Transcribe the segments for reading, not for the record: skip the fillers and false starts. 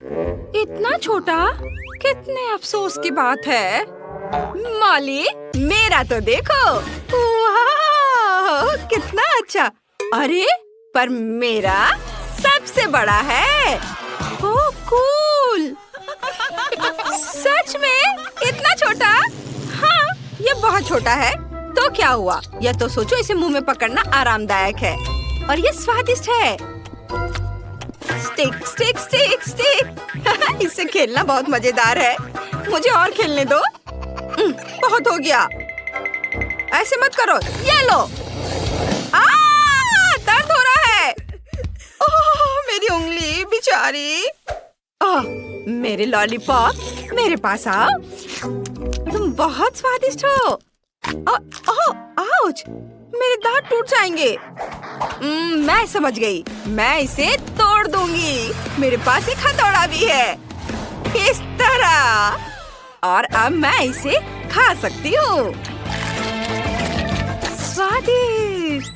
इतना छोटा? कितने अफसोस की बात है। मॉली, मेरा तो देखो। वाह, कितना अच्छा। अरे, पर मेरा सबसे बड़ा है। ओह, कूल। सच में? इतना छोटा? हाँ, ये बहुत छोटा है। तो क्या हुआ? या तो सोचो, इसे मुंह में पकड़ना आरामदायक है और ये स्वादिष्ट है। Stick stick stick stick. इससे खेलना बहुत मजेदार है। मुझे और खेलने दो। बहुत हो गया। ऐसे मत करो। ये लो। दर्द हो रहा है। ओह, मेरी उंगली बेचारी। मेरे लॉलीपॉप, मेरे पास आओ। तुम बहुत स्वादिष्ट हो। आउच, मेरे दांत टूट जाएंगे। मैं समझ गई। मैं इसे तोड़ दूंगी। मेरे पास एक हथौड़ा भी है। इस तरह। और अब मैं इसे खा सकती हूँ। स्वादिष्ट।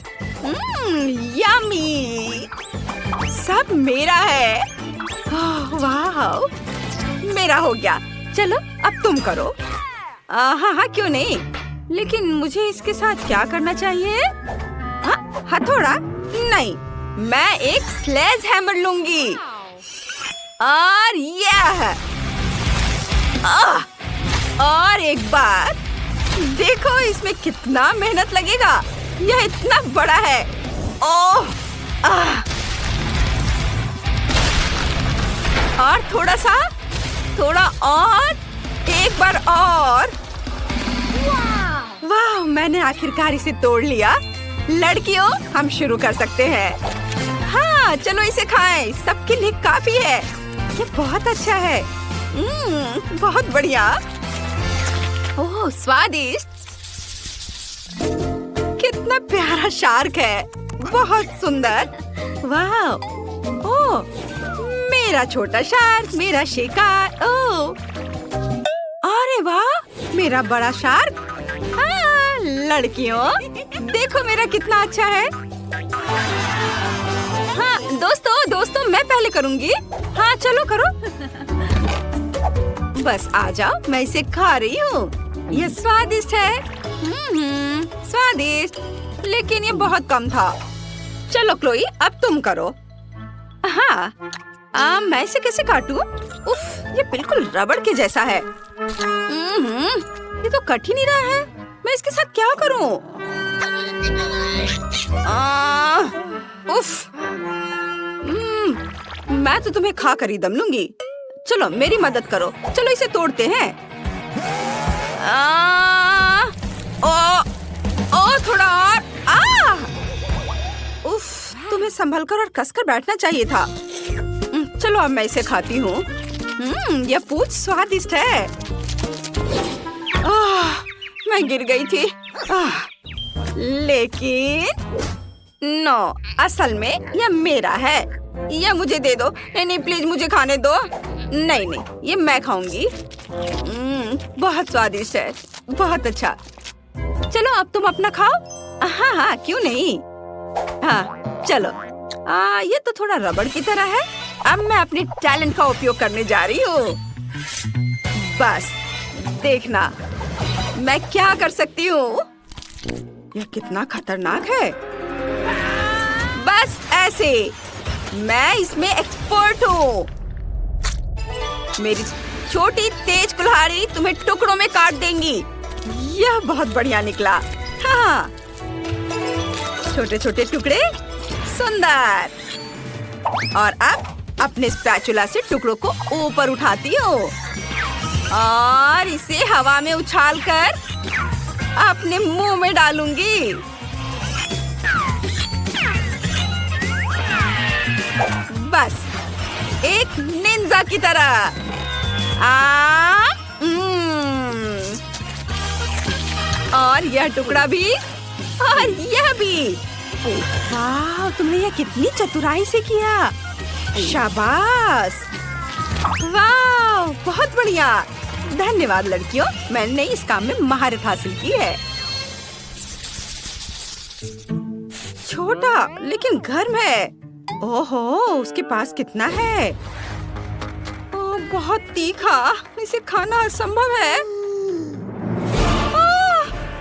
यम्मी। सब मेरा है। वाह, मेरा हो गया। चलो, अब तुम करो। हाँ, क्यों नहीं। लेकिन मुझे इसके साथ क्या करना चाहिए? हथौड़ा? नहीं, मैं एक स्लेज हैमर लूंगी। और यह। और एक बार देखो, इसमें कितना मेहनत लगेगा। यह इतना बड़ा है। ओह, और थोड़ा और, एक बार और। वाह, मैंने आखिरकार इसे तोड़ लिया। लड़कियों, हम शुरू कर सकते हैं। हाँ, चलो इसे खाएं। सबके लिए काफी है। ये बहुत अच्छा है। बहुत बढ़िया। ओह, स्वादिष्ट। कितना प्यारा शार्क है। बहुत सुंदर। वाह। ओह, मेरा छोटा शार्क, मेरा शिकार। ओह, अरे वाह, मेरा बड़ा शार्क। हाँ, लड़कियों, देखो मेरा कितना अच्छा है। हाँ, दोस्तों, मैं पहले करूँगी। हाँ, चलो करो। बस आ जाओ, मैं इसे खा रही हूँ। ये स्वादिष्ट है। स्वादिष्ट, लेकिन ये बहुत कम था। चलो क्लोई, अब तुम करो। हाँ, मैं इसे कैसे काटूं? उफ, ये बिल्कुल रबड़ के जैसा है। ये तो कट ही नहीं रहा है। मैं इसके साथ क्या करूं? उफ, मैं तो तुम्हें खा कर ही दम लूंगी। चलो, मेरी मदद करो। चलो, इसे तोड़ते हैं। थोड़ा और। उफ, तुम्हें संभल कर और कसकर बैठना चाहिए था। चलो, अब मैं इसे खाती हूँ। यह पूंछ स्वादिष्ट है। मैं गिर गई थी। लेकिन नो, असल में यह मेरा है। यह मुझे दे दो। नहीं, प्लीज मुझे खाने दो। नहीं, ये मैं खाऊंगी। बहुत स्वादिष्ट है। बहुत अच्छा। चलो, अब तुम अपना खाओ। हाँ, क्यों नहीं। हाँ, चलो। ये तो थोड़ा रबड़ की तरह है। अब मैं अपने टैलेंट का उपयोग करने जा रही हूँ। बस देखना, मैं क्या कर सकती हूँ। यह कितना खतरनाक है। बस ऐसे। मैं इसमें एक्सपर्ट हूँ। मेरी छोटी तेज कुल्हाड़ी तुम्हें टुकड़ों में काट देंगी। यह बहुत बढ़िया निकला। हाँ, छोटे छोटे टुकड़े। सुंदर। और अब अपने स्पैचुला से टुकड़ों को ऊपर उठाती हूँ और इसे हवा में उछालकर अपने मुंह में डालूंगी। बस एक निंजा की तरह। और यह टुकड़ा भी, और यह भी। वाह, तुमने यह कितनी चतुराई से किया। शाबाश। वाह, बहुत बढ़िया। धन्यवाद लड़कियों, मैंने इस काम में महारत हासिल की है। छोटा लेकिन गर्म है। ओहो, उसके पास कितना है। बहुत तीखा, इसे खाना असंभव है।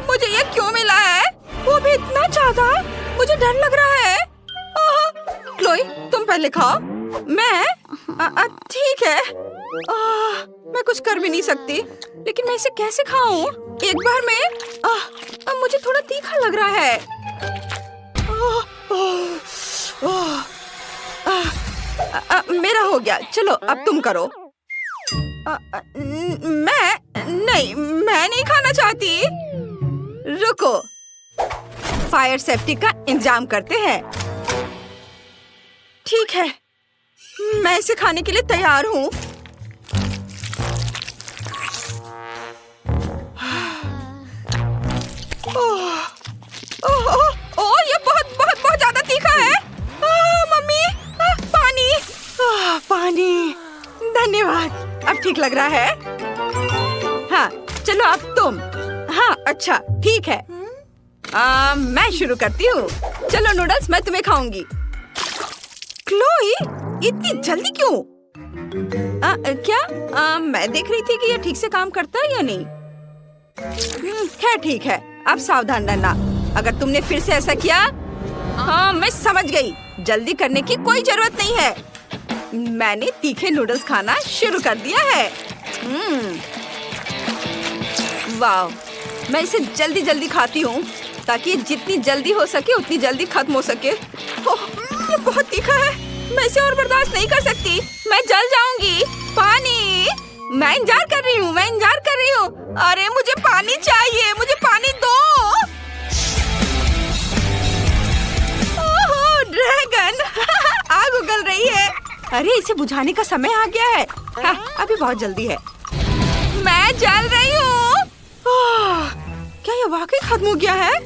मुझे ये क्यों मिला है? वो भी इतना ज्यादा, मुझे डर लग रहा है। क्लोई, तुम पहले खाओ। मैं ठीक है। मैं कुछ कर भी नहीं सकती, लेकिन मैं इसे कैसे खाऊं? एक बार में मुझे थोड़ा तीखा लग रहा है। मेरा हो गया, चलो अब तुम करो। मैं नहीं खाना चाहती। रुको, फायर सेफ्टी का इंतजाम करते हैं। ठीक है, मैं इसे खाने के लिए तैयार हूँ। ओह, ये बहुत ज्यादा तीखा है। मम्मी, पानी। पानी, धन्यवाद, अब ठीक लग रहा है। हाँ, चलो अब तुम। हाँ, अच्छा, ठीक है। मैं शुरू करती हूँ। चलो नूडल्स, मैं तुम्हें खाऊंगी। क्लोई, इतनी जल्दी क्यों? क्या मैं देख रही थी कि ये ठीक से काम करता है या नहीं। खैर ठीक है, अब सावधान रहना। अगर तुमने फिर से ऐसा किया। हाँ, मैं समझ गई। जल्दी करने की कोई जरूरत नहीं है। मैंने तीखे नूडल्स खाना शुरू कर दिया है। वाह, मैं इसे जल्दी जल्दी खाती हूँ ताकि जितनी जल्दी हो सके उतनी जल्दी खत्म हो सके। ये बहुत तीखा है, मैं इसे और बर्दाश्त नहीं कर सकती। मैं जल जाऊंगी। पानी, मैं इंतजार कर रही हूँ। अरे मुझे पानी चाहिए, मुझे पानी दो। ओह, ड्रैगन। आग उगल रही है। अरे इसे बुझाने का समय आ गया है। हाँ, अभी बहुत जल्दी है। मैं जल रही हूँ। क्या ये वाकई खत्म हो गया है?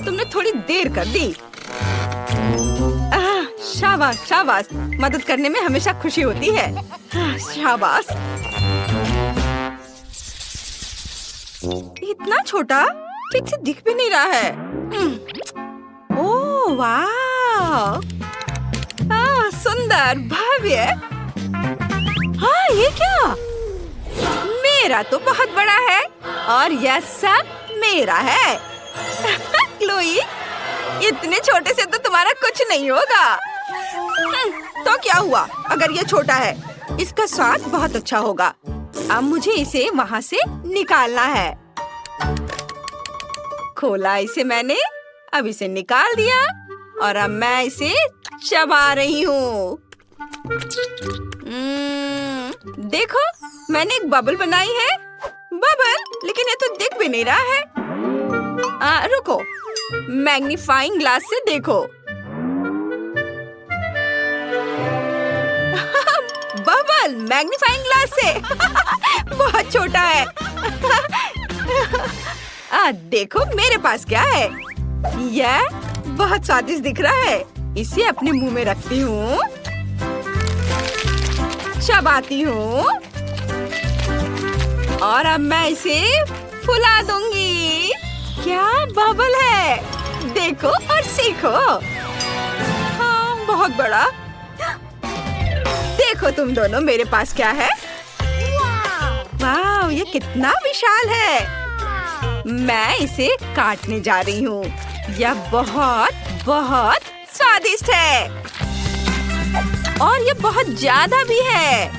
तुमने थोड़ी देर कर दी। शाबाश शाबाश, मदद करने में हमेशा खुशी होती है। शाबाश। इतना छोटा, ठीक से दिख भी नहीं रहा है। ओह वाह, सुंदर, भव्य। हाँ, ये क्या? मेरा तो बहुत बड़ा है और यह सब मेरा है। क्लोई, इतने छोटे से तो तुम्हारा कुछ नहीं होगा। तो क्या हुआ अगर ये छोटा है? इसका स्वाद बहुत अच्छा होगा। अब मुझे इसे वहाँ से निकालना है। खोला इसे मैंने, अब इसे निकाल दिया और अब मैं इसे चबा रही हूँ। देखो, मैंने एक बबल बनाई है। बबल, लेकिन ये तो दिख भी नहीं रहा है। रुको, मैग्नीफाइंग ग्लास से देखो। बबल मैग्नीफाइंग ग्लास से। बहुत छोटा है। देखो मेरे पास क्या है। यह बहुत स्वादिष्ट दिख रहा है। इसे अपने मुंह में रखती हूँ, चबाती हूँ और अब मैं इसे फुला दूंगी। क्या बबल है, देखो और सीखो। हाँ, बहुत बड़ा। देखो तुम दोनों, मेरे पास क्या है। वाह, ये कितना विशाल है। मैं इसे काटने जा रही हूँ। यह बहुत बहुत स्वादिष्ट है और ये बहुत ज्यादा भी है।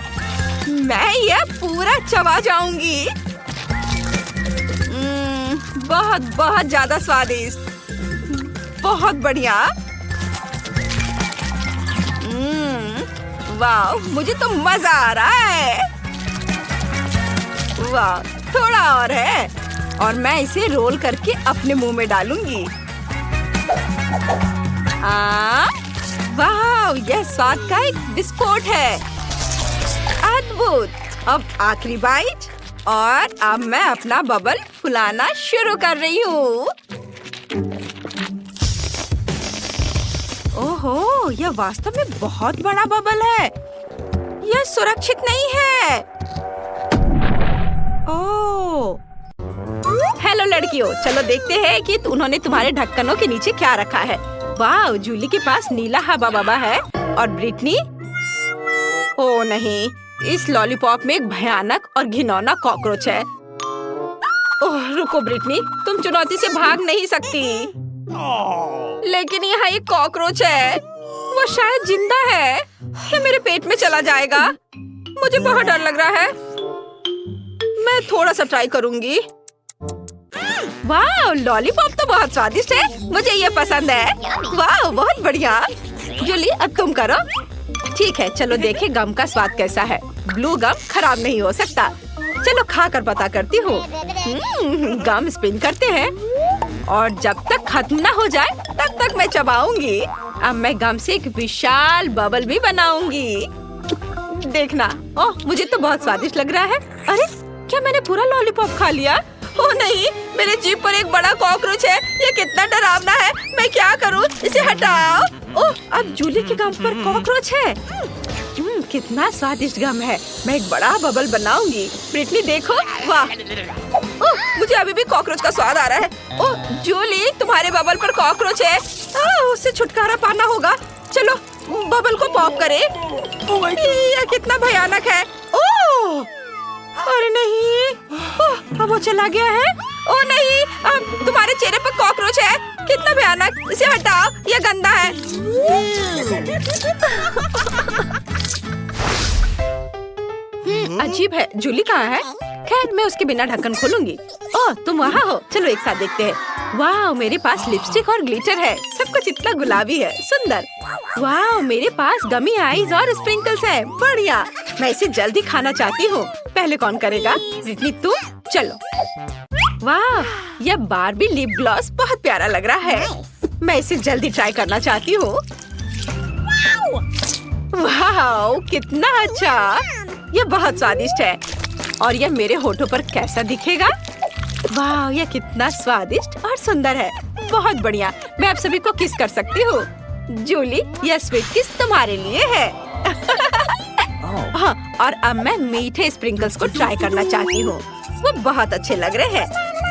मैं यह पूरा चबा जाऊंगी। बहुत बहुत ज्यादा स्वादिष्ट, बहुत बढ़िया। वाह, मुझे तो मजा आ रहा है। वाह, थोड़ा और है और मैं इसे रोल करके अपने मुंह में डालूंगी। वाह, यह स्वाद का एक विस्फोट है। अद्भुत। अब आखिरी बाइट और अब मैं अपना बबल फुलाना शुरू कर रही हूँ। ओहो, यह वास्तव में बहुत बड़ा बबल है। यह सुरक्षित नहीं है। ओह, हेलो लड़कियों, चलो देखते हैं कि उन्होंने तुम्हारे ढक्कनों के नीचे क्या रखा है। वाह, जूली के पास नीला हवा बबा है और ब्रिटनी ओ नहीं, इस लॉलीपॉप में एक भयानक और घिनौना कॉकरोच है। ओह रुको ब्रिटनी, तुम चुनौती से भाग नहीं सकती। लेकिन यहाँ एक कॉकरोच है, वो शायद जिंदा है। ये मेरे पेट में चला जाएगा। मुझे बहुत डर लग रहा है। मैं थोड़ा सा ट्राई करूंगी। वाह, लॉलीपॉप तो बहुत स्वादिष्ट है। मुझे ये पसंद है। वाह, बहुत बढ़िया। जूली, अब तुम करो। ठीक है, चलो देखें गम का स्वाद कैसा है। ब्लू गम खराब नहीं हो सकता। चलो खाकर पता करती हूँ। गम स्पिन करते हैं और जब तक खत्म ना हो जाए तब तक मैं चबाऊंगी। अब मैं गम से एक विशाल बबल भी बनाऊंगी। देखना। ओह, मुझे तो बहुत स्वादिष्ट लग रहा है। अरे, क्या मैंने पूरा लॉलीपॉप खा लिया? ओह नहीं, मेरे जीभ पर एक बड़ा कॉकरोच है। ये कितना डरावना है। मैं क्या करूं? इसे हटाओ। ओह, अब जूली के गम पर कॉकरोच है। कितना स्वादिष्ट गम है। मैं एक बड़ा बबल बनाऊंगी। ब्रिटनी देखो, वाह। ओह, मुझे अभी भी कॉकरोच का स्वाद आ रहा है। ओह जूली, तुम्हारे बबल पर कॉकरोच है। उससे छुटकारा पाना होगा। चलो बबल को पॉप करें। यह कितना भयानक है। ओह, अरे नहीं, अब वो चला गया है। ओह नहीं, अब तुम्हारे चेहरे पर कॉकरोच है। कितना भयानक। इसे हटाओ, यह गंदा है। अजीब है। जूली कहाँ है? खैर, मैं उसके बिना ढक्कन खोलूंगी। ओह, तुम वहाँ हो। चलो एक साथ देखते हैं। वाह, मेरे पास लिपस्टिक और ग्लिटर है। सब कुछ इतना गुलाबी है, सुंदर। वाह, मेरे पास गमी आईज और स्प्रिंकल्स है। बढ़िया। मैं इसे जल्दी खाना चाहती हूँ। पहले कौन करेगा? ब्रिटनी, तुम। चलो। वाह, यह बार्बी लिप ग्लॉस बहुत प्यारा लग रहा है। मैं इसे जल्दी ट्राई करना चाहती हूँ। वाह, कितना अच्छा। यह बहुत स्वादिष्ट है। और यह मेरे होठों पर कैसा दिखेगा? वाह, यह कितना स्वादिष्ट और सुंदर है। बहुत बढ़िया। मैं आप सभी को किस कर सकती हूँ। जूली, यह स्वीट किस तुम्हारे लिए है। हाँ, और अब मैं मीठे स्प्रिंकल्स को ट्राई करना चाहती हूँ। वो बहुत अच्छे लग रहे हैं।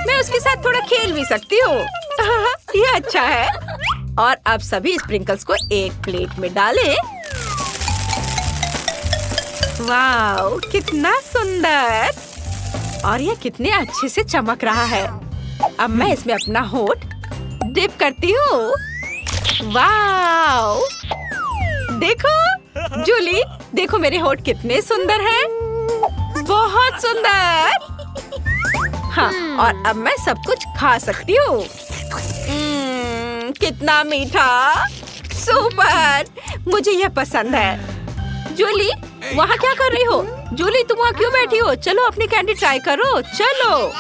मैं उसके साथ थोड़ा खेल भी सकती हूँ। ये अच्छा है। और अब सभी स्प्रिंकल्स को एक प्लेट में डालें। वाह, कितना सुंदर। और ये कितने अच्छे से चमक रहा है। अब मैं इसमें अपना होठ डिप करती हूँ। वाह, देखो जूली, देखो मेरे होठ कितने सुंदर हैं। बहुत सुंदर। हाँ, और अब मैं सब कुछ खा सकती हूँ। कितना मीठा। सुपर, मुझे यह पसंद है। जूली, वहाँ क्या कर रही हो? जूली, तुम वहाँ क्यों बैठी हो? चलो अपनी कैंडी ट्राई करो। चलो।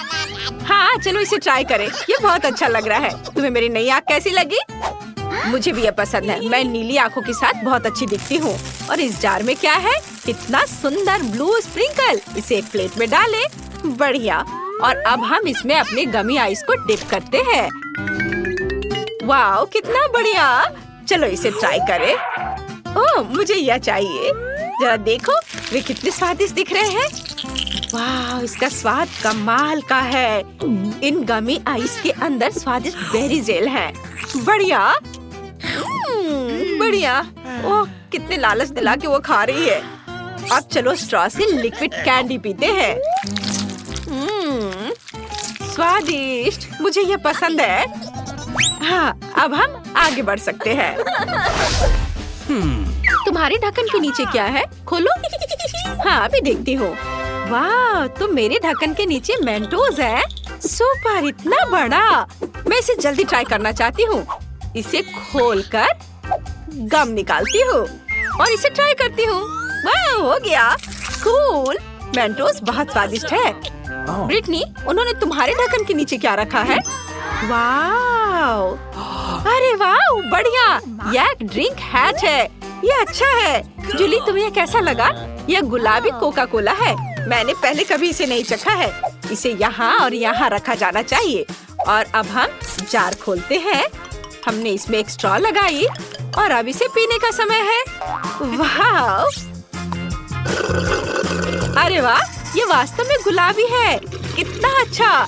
हाँ, चलो इसे ट्राई करें। ये बहुत अच्छा लग रहा है। तुम्हें मेरी नई आँख कैसी लगी? मुझे भी ये पसंद है। मैं नीली आँखों के साथ बहुत अच्छी दिखती हूँ। और इस जार में क्या है? कितना सुंदर ब्लू स्प्रिंकल। इसे एक प्लेट में डालें। बढ़िया। और अब हम इसमें अपने गमी आइस को डिप करते हैं। वाह, कितना बढ़िया। चलो इसे ट्राई करें। ओह, मुझे यह चाहिए। जरा देखो, वे कितने स्वादिष्ट दिख रहे हैं। वाह, इसका स्वाद कमाल का है। इन गमी आइस के अंदर स्वादिष्ट बेरी जेल है। बढ़िया। बढ़िया। ओह, कितने लालच दिला के वो खा रही है। अब चलो स्ट्रॉ से लिक्विड कैंडी पीते हैं। स्वादिष्ट, मुझे ये पसंद है। हाँ, अब हम आगे बढ़ सकते हैं। तुम्हारे ढक्कन के नीचे क्या है? खोलो। हाँ, अभी देखती हूँ। वाह, तो मेरे ढक्कन के नीचे मेंटोस है। सुपर, इतना बड़ा। मैं इसे जल्दी ट्राई करना चाहती हूँ। इसे खोलकर गम निकालती हूँ और इसे ट्राई करती हूँ। वाह, हो गया। कूल। मेंटोस बहुत स्वादिष्ट है। ब्रिटनी, उन्होंने तुम्हारे ढक्कन के नीचे क्या रखा है? वाह, अरे वाह, बढ़िया। यह एक ड्रिंक हैच है। ये अच्छा है। जूली, तुम्हें यह कैसा लगा? यह गुलाबी कोका कोला है। मैंने पहले कभी इसे नहीं चखा है। इसे यहाँ और यहाँ रखा जाना चाहिए। और अब हम जार खोलते हैं। हमने इसमें एक स्ट्रॉ लगाई और अब इसे पीने का समय है। वाह, अरे वाह, ये वास्तव में गुलाबी है। कितना अच्छा।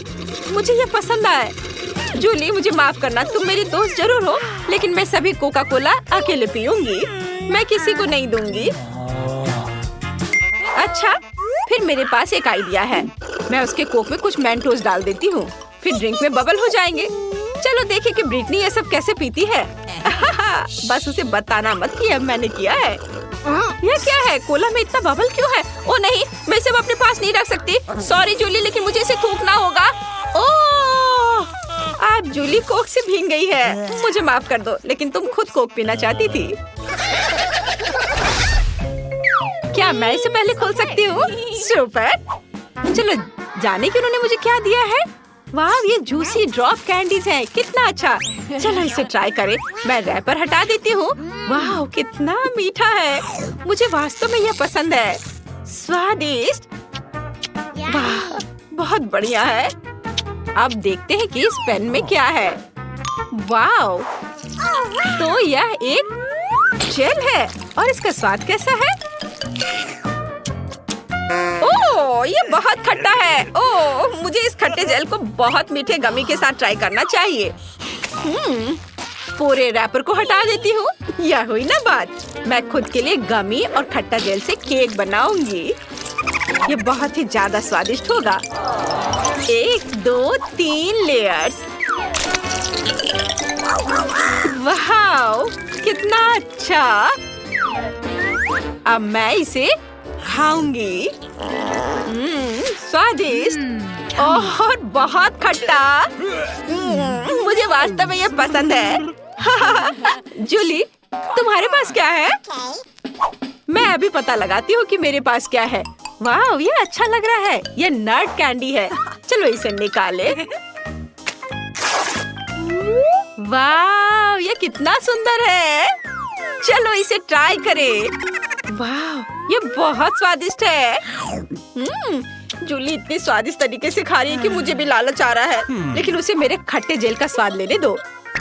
मुझे ये पसंद आया। जूली, मुझे माफ करना। तुम मेरी दोस्त जरूर हो, लेकिन मैं सभी कोका कोला अकेले पीऊंगी। मैं किसी को नहीं दूंगी। अच्छा, फिर मेरे पास एक आइडिया है। मैं उसके कोक में कुछ मेंटोस डाल देती हूँ, फिर ड्रिंक में बबल हो जाएंगे। चलो देखें कि ब्रिटनी ये सब कैसे पीती है। बस उसे बताना मत कि अब मैंने किया है। यह क्या है? कोला में इतना बबल क्यों है? ओ नहीं, मैं इसे अपने पास नहीं रख सकती। सॉरी जूली, लेकिन मुझे इसे थूकना होगा। ओह, आप जूली कोक से भीग गई है। मुझे माफ कर दो, लेकिन तुम खुद कोक पीना चाहती थी। क्या मैं इसे पहले खोल सकती हूँ? सुपर। चलो जाने कि उन्होंने मुझे क्या दिया है। वाह, ये जूसी ड्रॉप कैंडीज हैं। कितना अच्छा। चलो इसे ट्राई करें। मैं रैपर हटा देती हूँ। वाह, कितना मीठा है। मुझे वास्तव में यह पसंद है। स्वादिष्ट। वाह, बहुत बढ़िया है। अब देखते हैं कि इस पेन में क्या है। वाह, तो यह एक जेल है और इसका स्वाद कैसा है? ओह, ये बहुत खट्टा है। ओह, मुझे इस खट्टे जेल को बहुत मीठे गमी के साथ ट्राई करना चाहिए। पूरे रैपर को हटा देती हूँ। यह हुई ना बात। मैं खुद के लिए गमी और खट्टा जेल से केक बनाऊंगी। ये बहुत ही ज्यादा स्वादिष्ट होगा। 1, 2, 3 लेयर्स। वाह, कितना अच्छा। अब मैं इसे खाऊंगी। स्वादिष्ट और बहुत खट्टा। मुझे वास्तव में ये पसंद है। जूली, तुम्हारे पास क्या है? मैं अभी पता लगाती हूँ कि मेरे पास क्या है। वाह, ये अच्छा लग रहा है। ये नट कैंडी है। चलो इसे निकाले। वाह, ये कितना सुंदर है। चलो इसे ट्राई करें। वाह, ये बहुत स्वादिष्ट है। जूली इतनी स्वादिष्ट तरीके से खा रही है कि मुझे भी लालच आ रहा है। लेकिन उसे मेरे खट्टे जेल का स्वाद लेने दो।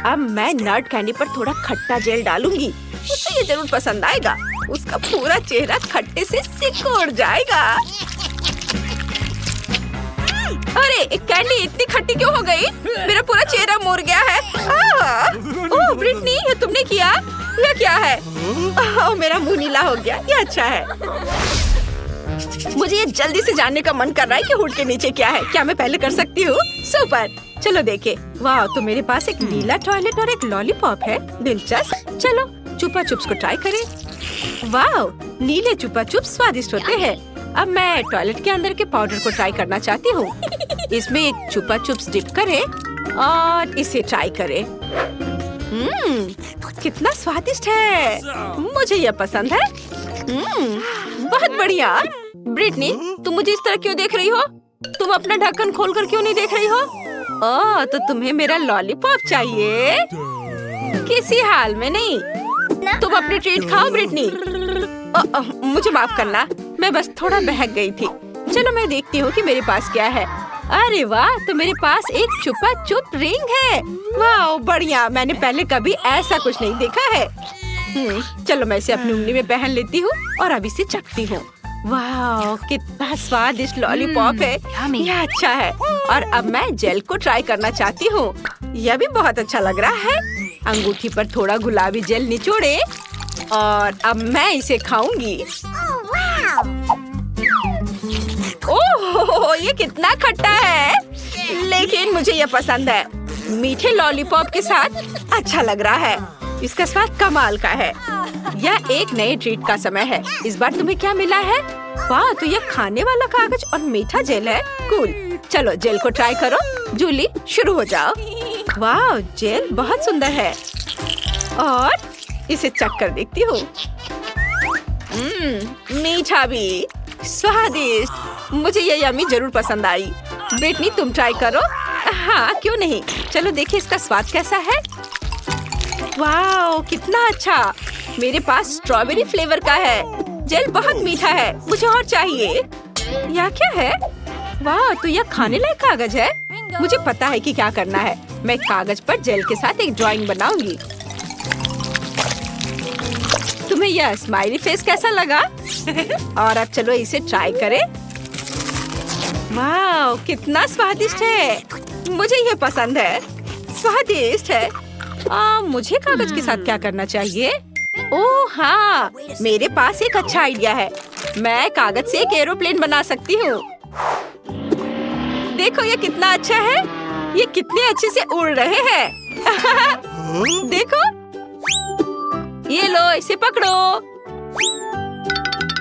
अब मैं नट कैंडी पर थोड़ा खट्टा जेल डालूंगी। उसे ये जरूर पसंद आएगा। उसका पूरा चेहरा खट्टे से सिकुड़ जाएगा। अरे, कैंडी इतनी खट्टी क्यों हो गई? मेरा पूरा चेहरा मुड़ गया है। ओह ब्रिटनी, ये तुमने किया? यह क्या है? ओह, मेरा मुंह नीला हो गया। ये अच्छा है। मुझे ये जल्दी से जानने का मन कर रहा है कि हुड के नीचे क्या है। क्या मैं पहले कर सकती हूँ? सुपर। चलो देखे। वाह, तो मेरे पास एक नीला टॉयलेट और एक लॉलीपॉप है। दिलचस्प। चलो चुपा चुप्स को ट्राई करें। वाह, नीले चुपा चुप्स स्वादिष्ट होते हैं। अब मैं टॉयलेट के अंदर के पाउडर को ट्राई करना चाहती हूँ। इसमें एक चुपा चुप्स डिप करें और इसे ट्राई करें। कितना स्वादिष्ट है। मुझे यह पसंद है। बहुत बढ़िया। ब्रिटनी, तुम मुझे इस तरह क्यों देख रही हो? तुम अपना ढक्कन खोलकर क्यों नहीं देख रही हो? ओह, तो तुम्हें मेरा लॉलीपॉप चाहिए? किसी हाल में नहीं। तुम अपनी ट्रीट खाओ ब्रिटनी। मुझे माफ करना, मैं बस थोड़ा बहक गई थी। चलो मैं देखती हूँ कि मेरे पास क्या है। अरे वाह, तो मेरे पास एक चुपा चुप रिंग है। वाह, बढ़िया। मैंने पहले कभी ऐसा कुछ नहीं देखा है। चलो मैं इसे अपनी उंगली में पहन लेती हूँ और अब इसे चखती हूँ। वाह, कितना स्वादिष्ट लॉलीपॉप है। यह अच्छा है। और अब मैं जेल को ट्राई करना चाहती हूँ। यह भी बहुत अच्छा लग रहा है। अंगूठी पर थोड़ा गुलाबी जेल निचोड़े और अब मैं इसे खाऊंगी। ओह, ये कितना खट्टा है, लेकिन मुझे ये पसंद है। मीठे लॉलीपॉप के साथ अच्छा लग रहा है। इसका स्वाद कमाल का है। यह एक नए ट्रीट का समय है। इस बार तुम्हें क्या मिला है? वाह, तो यह खाने वाला कागज और मीठा जेल है। कूल। चलो जेल को ट्राई करो। जूली, शुरू हो जाओ। वाह, जेल बहुत सुंदर है और इसे चख कर देखती हूँ। मीठा भी, स्वादिष्ट। मुझे ये यम्मी जरूर पसंद आई। ब्रिटनी, तुम ट्राई करो। हाँ, क्यों नहीं। चलो देखिए इसका स्वाद कैसा है। वाह, कितना अच्छा। मेरे पास स्ट्रॉबेरी फ्लेवर का है। जेल बहुत मीठा है। मुझे और चाहिए। यह क्या है? वाह, तो यह खाने लायक कागज है। मुझे पता है कि क्या करना है। मैं कागज पर जेल के साथ एक ड्राइंग बनाऊंगी। तुम्हें यह स्माइली फेस कैसा लगा? और अब चलो इसे ट्राई करें। वाह, कितना स्वादिष्ट है। मुझे यह पसंद है। स्वादिष्ट है। मुझे कागज के साथ क्या करना चाहिए? ओह हाँ, मेरे पास एक अच्छा आइडिया है। मैं कागज से एक एरोप्लेन बना सकती हूँ। देखो ये कितना अच्छा है। ये कितने अच्छे से उड़ रहे हैं। देखो, ये लो, इसे पकड़ो।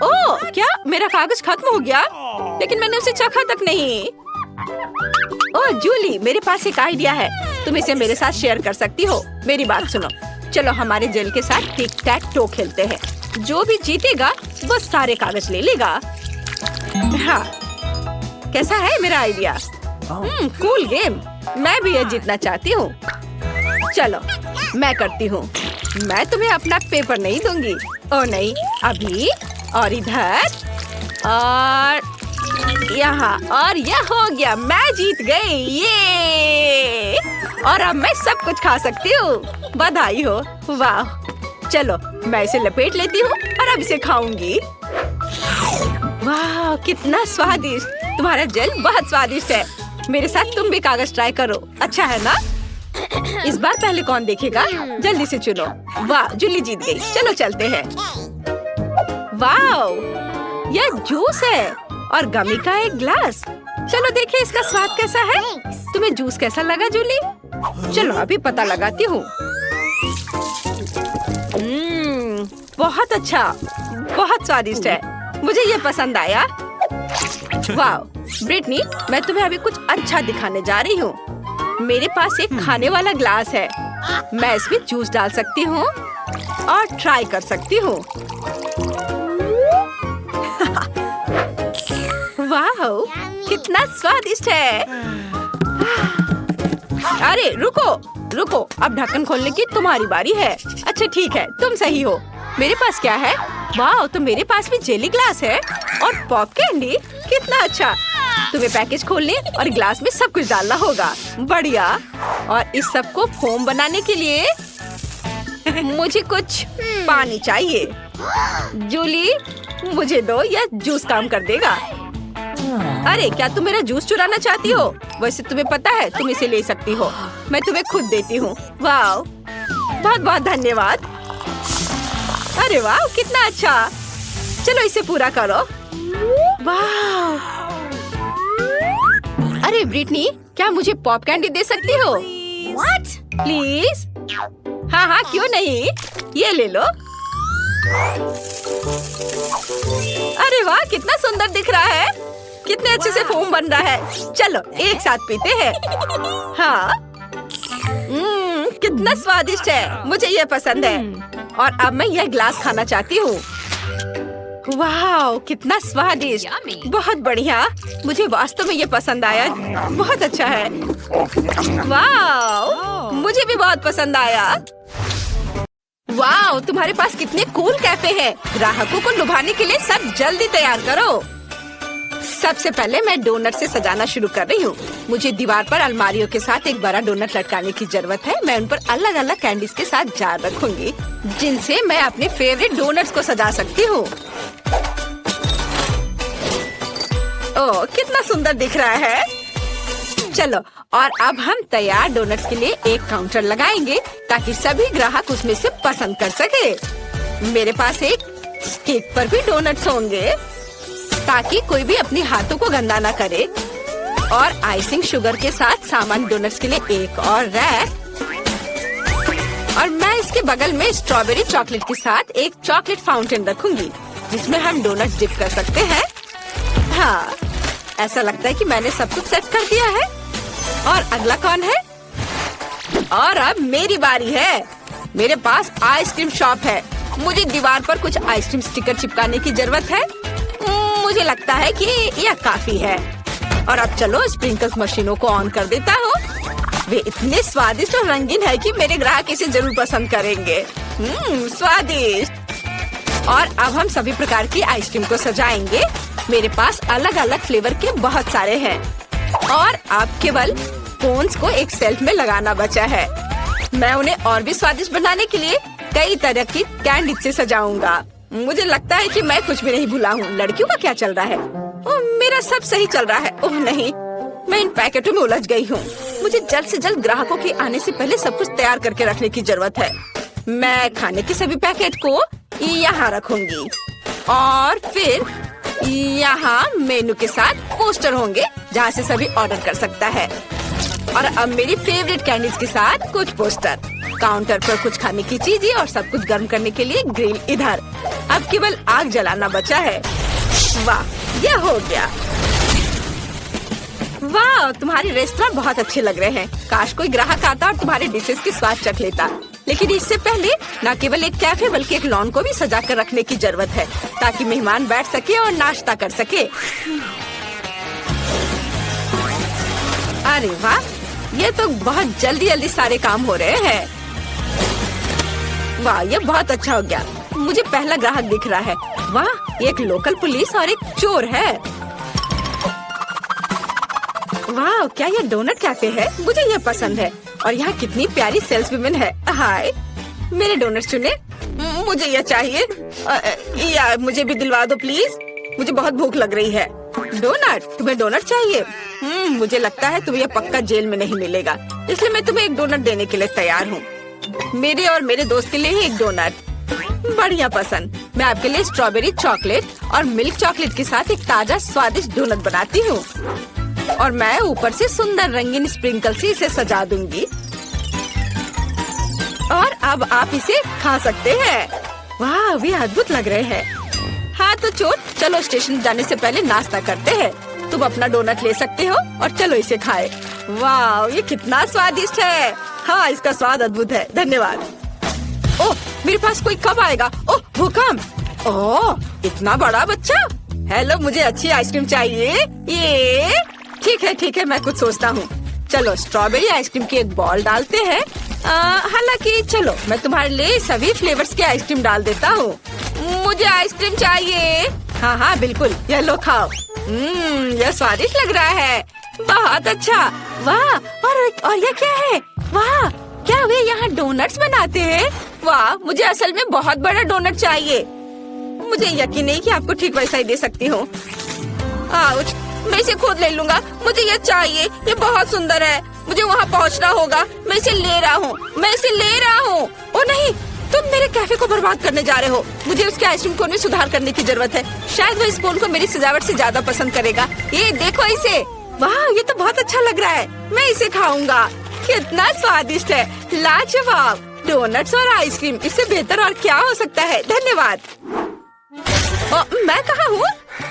ओह, क्या मेरा कागज खत्म हो गया? लेकिन मैंने उसे चखा तक नहीं। ओह जूली, मेरे पास एक आइडिया है। तुम इसे मेरे साथ शेयर कर सकती हो। मेरी बात सुनो। चलो हमारे जेल के साथ टिक टैक टो खेलते हैं। जो भी जीतेगा वो सारे कागज ले लेगा। हाँ, कैसा है मेरा आइडिया? Cool game. मैं भी ये जीतना चाहती हूँ। चलो मैं करती हूँ। मैं तुम्हें अपना पेपर नहीं दूंगी। ओ नहीं, अभी और इधर और यहाँ, और यह हो गया। मैं जीत गई। ये और अब मैं सब कुछ खा सकती हूँ। बधाई हो। वाह, चलो मैं इसे लपेट लेती हूँ और अब इसे खाऊंगी। वाह, कितना स्वादिष्ट। तुम्हारा जेल बहुत स्वादिष्ट है। मेरे साथ तुम भी कागज ट्राई करो। अच्छा है ना? इस बार पहले कौन देखेगा? जल्दी से चुनो। वाह, जूली जीत गई। चलो चलते हैं। वाह, यह जूस है और गमी का एक ग्लास। चलो देखिए इसका स्वाद कैसा है। तुम्हें जूस कैसा लगा जूली? चलो अभी पता लगाती हूँ। बहुत अच्छा, बहुत स्वादिष्ट है। मुझे ये पसंद आया। वाह ब्रिटनी, मैं तुम्हें अभी कुछ अच्छा दिखाने जा रही हूँ। मेरे पास एक खाने वाला ग्लास है। मैं इसमें जूस डाल सकती हूँ और ट्राई कर सकती हूँ। वाह, कितना स्वादिष्ट है। अरे रुको रुको, अब ढक्कन खोलने की तुम्हारी बारी है। अच्छा ठीक है, तुम सही हो। मेरे पास क्या है? वाह, तो मेरे पास भी जेली ग्लास है और पॉप कैंडी। कितना अच्छा। तुम्हें पैकेज खोलने और ग्लास में सब कुछ डालना होगा। बढ़िया। और इस सब को फोम बनाने के लिए मुझे कुछ पानी चाहिए। जूली, मुझे दो, यह जूस काम कर देगा। अरे क्या तुम मेरा जूस चुराना चाहती हो? वैसे तुम्हें पता है तुम इसे ले सकती हो। मैं तुम्हें खुद देती हूँ। वाह, बहुत बहुत धन्यवाद। अरे वाह, कितना अच्छा। चलो इसे पूरा करो। वाह। अरे ब्रिटनी, क्या मुझे पॉप कैंडी दे सकती हो? What? प्लीज। हाँ हाँ, क्यों नहीं। ये ले लो। अरे वाह, कितना सुंदर दिख रहा है। कितने अच्छे से फोम बन रहा है। चलो एक साथ पीते हैं। हाँ, कितना स्वादिष्ट है। मुझे ये पसंद है। और अब मैं यह ग्लास खाना चाहती हूँ। वाह, कितना स्वादिष्ट। बहुत बढ़िया। मुझे वास्तव में ये पसंद आया। बहुत अच्छा है। वाह, मुझे भी बहुत पसंद आया। वाह, तुम्हारे पास कितने कूल कैफे हैं। ग्राहकों को लुभाने के लिए सब जल्दी तैयार करो। सबसे पहले मैं डोनट से सजाना शुरू कर रही हूँ। मुझे दीवार पर अलमारियों के साथ एक बड़ा डोनट लटकाने की जरूरत है। मैं उन पर अलग अलग कैंडीज के साथ जार रखूंगी, जिनसे मैं अपने फेवरेट डोनट्स को सजा सकती हूँ। ओह, कितना सुंदर दिख रहा है। चलो, और अब हम तैयार डोनट्स के लिए एक काउंटर लगाएंगे ताकि सभी ग्राहक उसमें से पसंद कर सके। मेरे पास एक केक पर भी डोनट्स होंगे ताकि कोई भी अपने हाथों को गंदा ना करे। और आइसिंग शुगर के साथ सामान्य डोनट्स के लिए एक और रैक। और मैं इसके बगल में स्ट्रॉबेरी चॉकलेट के साथ एक चॉकलेट फाउंटेन रखूंगी, जिसमें हम डोनट्स डिप कर सकते हैं। हाँ, ऐसा लगता है कि मैंने सब कुछ सेट कर दिया है। और अगला कौन है? और अब मेरी बारी है। मेरे पास आइसक्रीम शॉप है। मुझे दीवार पर कुछ आइसक्रीम स्टिकर चिपकाने की जरूरत है। मुझे लगता है कि यह काफी है। और अब चलो स्प्रिंकल्स मशीनों को ऑन कर देता हूँ। वे इतने स्वादिष्ट और रंगीन है कि मेरे ग्राहक इसे जरूर पसंद करेंगे। स्वादिष्ट। और अब हम सभी प्रकार की आइसक्रीम को सजाएंगे। मेरे पास अलग अलग फ्लेवर के बहुत सारे हैं। और अब केवल कोन्स को एक शेल्फ में लगाना बचा है। मैं उन्हें और भी स्वादिष्ट बनाने के लिए कई तरह की कैंडी से सजाऊंगा। मुझे लगता है कि मैं कुछ भी नहीं भूला हूँ। लड़कियों का क्या चल रहा है? ओह, मेरा सब सही चल रहा है। ओह नहीं, मैं इन पैकेटों में उलझ गई हूँ। मुझे जल्द से जल्द ग्राहकों के आने से पहले सब कुछ तैयार करके रखने की जरूरत है। मैं खाने के सभी पैकेट को यहाँ रखूंगी और फिर यहाँ मेनू के साथ पोस्टर होंगे जहाँ से सभी ऑर्डर कर सकता है। और अब मेरी फेवरेट कैंडीज के साथ कुछ पोस्टर, काउंटर पर कुछ खाने की चीजें और सब कुछ गर्म करने के लिए ग्रिल इधर। अब केवल आग जलाना बचा है। वाह, यह हो गया। वाह, तुम्हारे रेस्टोरेंट बहुत अच्छे लग रहे हैं। काश कोई ग्राहक आता और तुम्हारे डिशेस की स्वाद चख लेता। लेकिन इससे पहले न केवल एक कैफे बल्कि एक लॉन को भी सजा कर रखने की जरूरत है ताकि मेहमान बैठ सके और नाश्ता कर सके। अरे वाह, ये तो बहुत जल्दी सारे काम हो रहे हैं। वाह, ये बहुत अच्छा हो गया। मुझे पहला ग्राहक दिख रहा है। वाह, एक लोकल पुलिस और एक चोर है। वाह, क्या ये डोनट कैफे है? मुझे ये पसंद है। और यहाँ कितनी प्यारी सेल्स वुमेन है। हाय, मेरे डोनट चुने। मुझे ये चाहिए। या मुझे भी दिलवा दो प्लीज। मुझे बहुत भूख लग रही है। डोनट? तुम्हें डोनट चाहिए? मुझे लगता है तुम्हें यह पक्का जेल में नहीं मिलेगा, इसलिए मैं तुम्हें एक डोनट देने के लिए तैयार हूँ। मेरे और मेरे दोस्त के लिए ही एक डोनट। बढ़िया पसंद। मैं आपके लिए स्ट्रॉबेरी चॉकलेट और मिल्क चॉकलेट के साथ एक ताजा स्वादिष्ट डोनट बनाती हूँ और मैं ऊपर से सुंदर रंगीन स्प्रिंकल से इसे सजा दूंगी। और अब आप इसे खा सकते हैं। वाह, वे अद्भुत लग रहे हैं। हाँ तो चोर, चलो स्टेशन जाने से पहले नाश्ता करते हैं। तुम अपना डोनट ले सकते हो और चलो इसे खाए। वाह, ये कितना स्वादिष्ट है। हाँ, इसका स्वाद अद्भुत है। धन्यवाद। ओह, मेरे पास कोई कब आएगा? ओह, भूकंप। ओह, इतना बड़ा बच्चा। हेलो, मुझे अच्छी आइसक्रीम चाहिए। ये ठीक है, मैं कुछ सोचता हूँ। चलो स्ट्रॉबेरी आइसक्रीम की एक बॉल डालते हैं। हालांकि चलो मैं तुम्हारे लिए सभी फ्लेवर्स की आइसक्रीम डाल देता हूँ। मुझे आइसक्रीम चाहिए। हाँ, बिल्कुल, ये लो खाओ। यह स्वादिष्ट लग रहा है। बहुत अच्छा। वाह, और ये क्या है? वाह, क्या वे यहाँ डोनट्स बनाते हैं? वाह, मुझे असल में बहुत बड़ा डोनट चाहिए। मुझे यकीन नहीं कि आपको ठीक वैसा ही दे सकती हूँ। आउच, मैं इसे खुद ले लूंगा। मुझे ये चाहिए। ये बहुत सुंदर है। मुझे वहाँ पहुँचना होगा। मैं इसे ले रहा हूँ। ओ नहीं, तुम मेरे कैफे को बर्बाद करने जा रहे हो। मुझे उसके आइसक्रीम कोन में सुधार करने की जरूरत है। शायद वो इस कोन को मेरी सजावट से ज्यादा पसंद करेगा। ये देखो इसे। वाह, ये तो बहुत अच्छा लग रहा है। मैं इसे खाऊंगा। कितना स्वादिष्ट है। लाजवाब। डोनट्स और आइसक्रीम, इससे बेहतर और क्या हो सकता है। धन्यवाद। मैं कहाँ हूँ?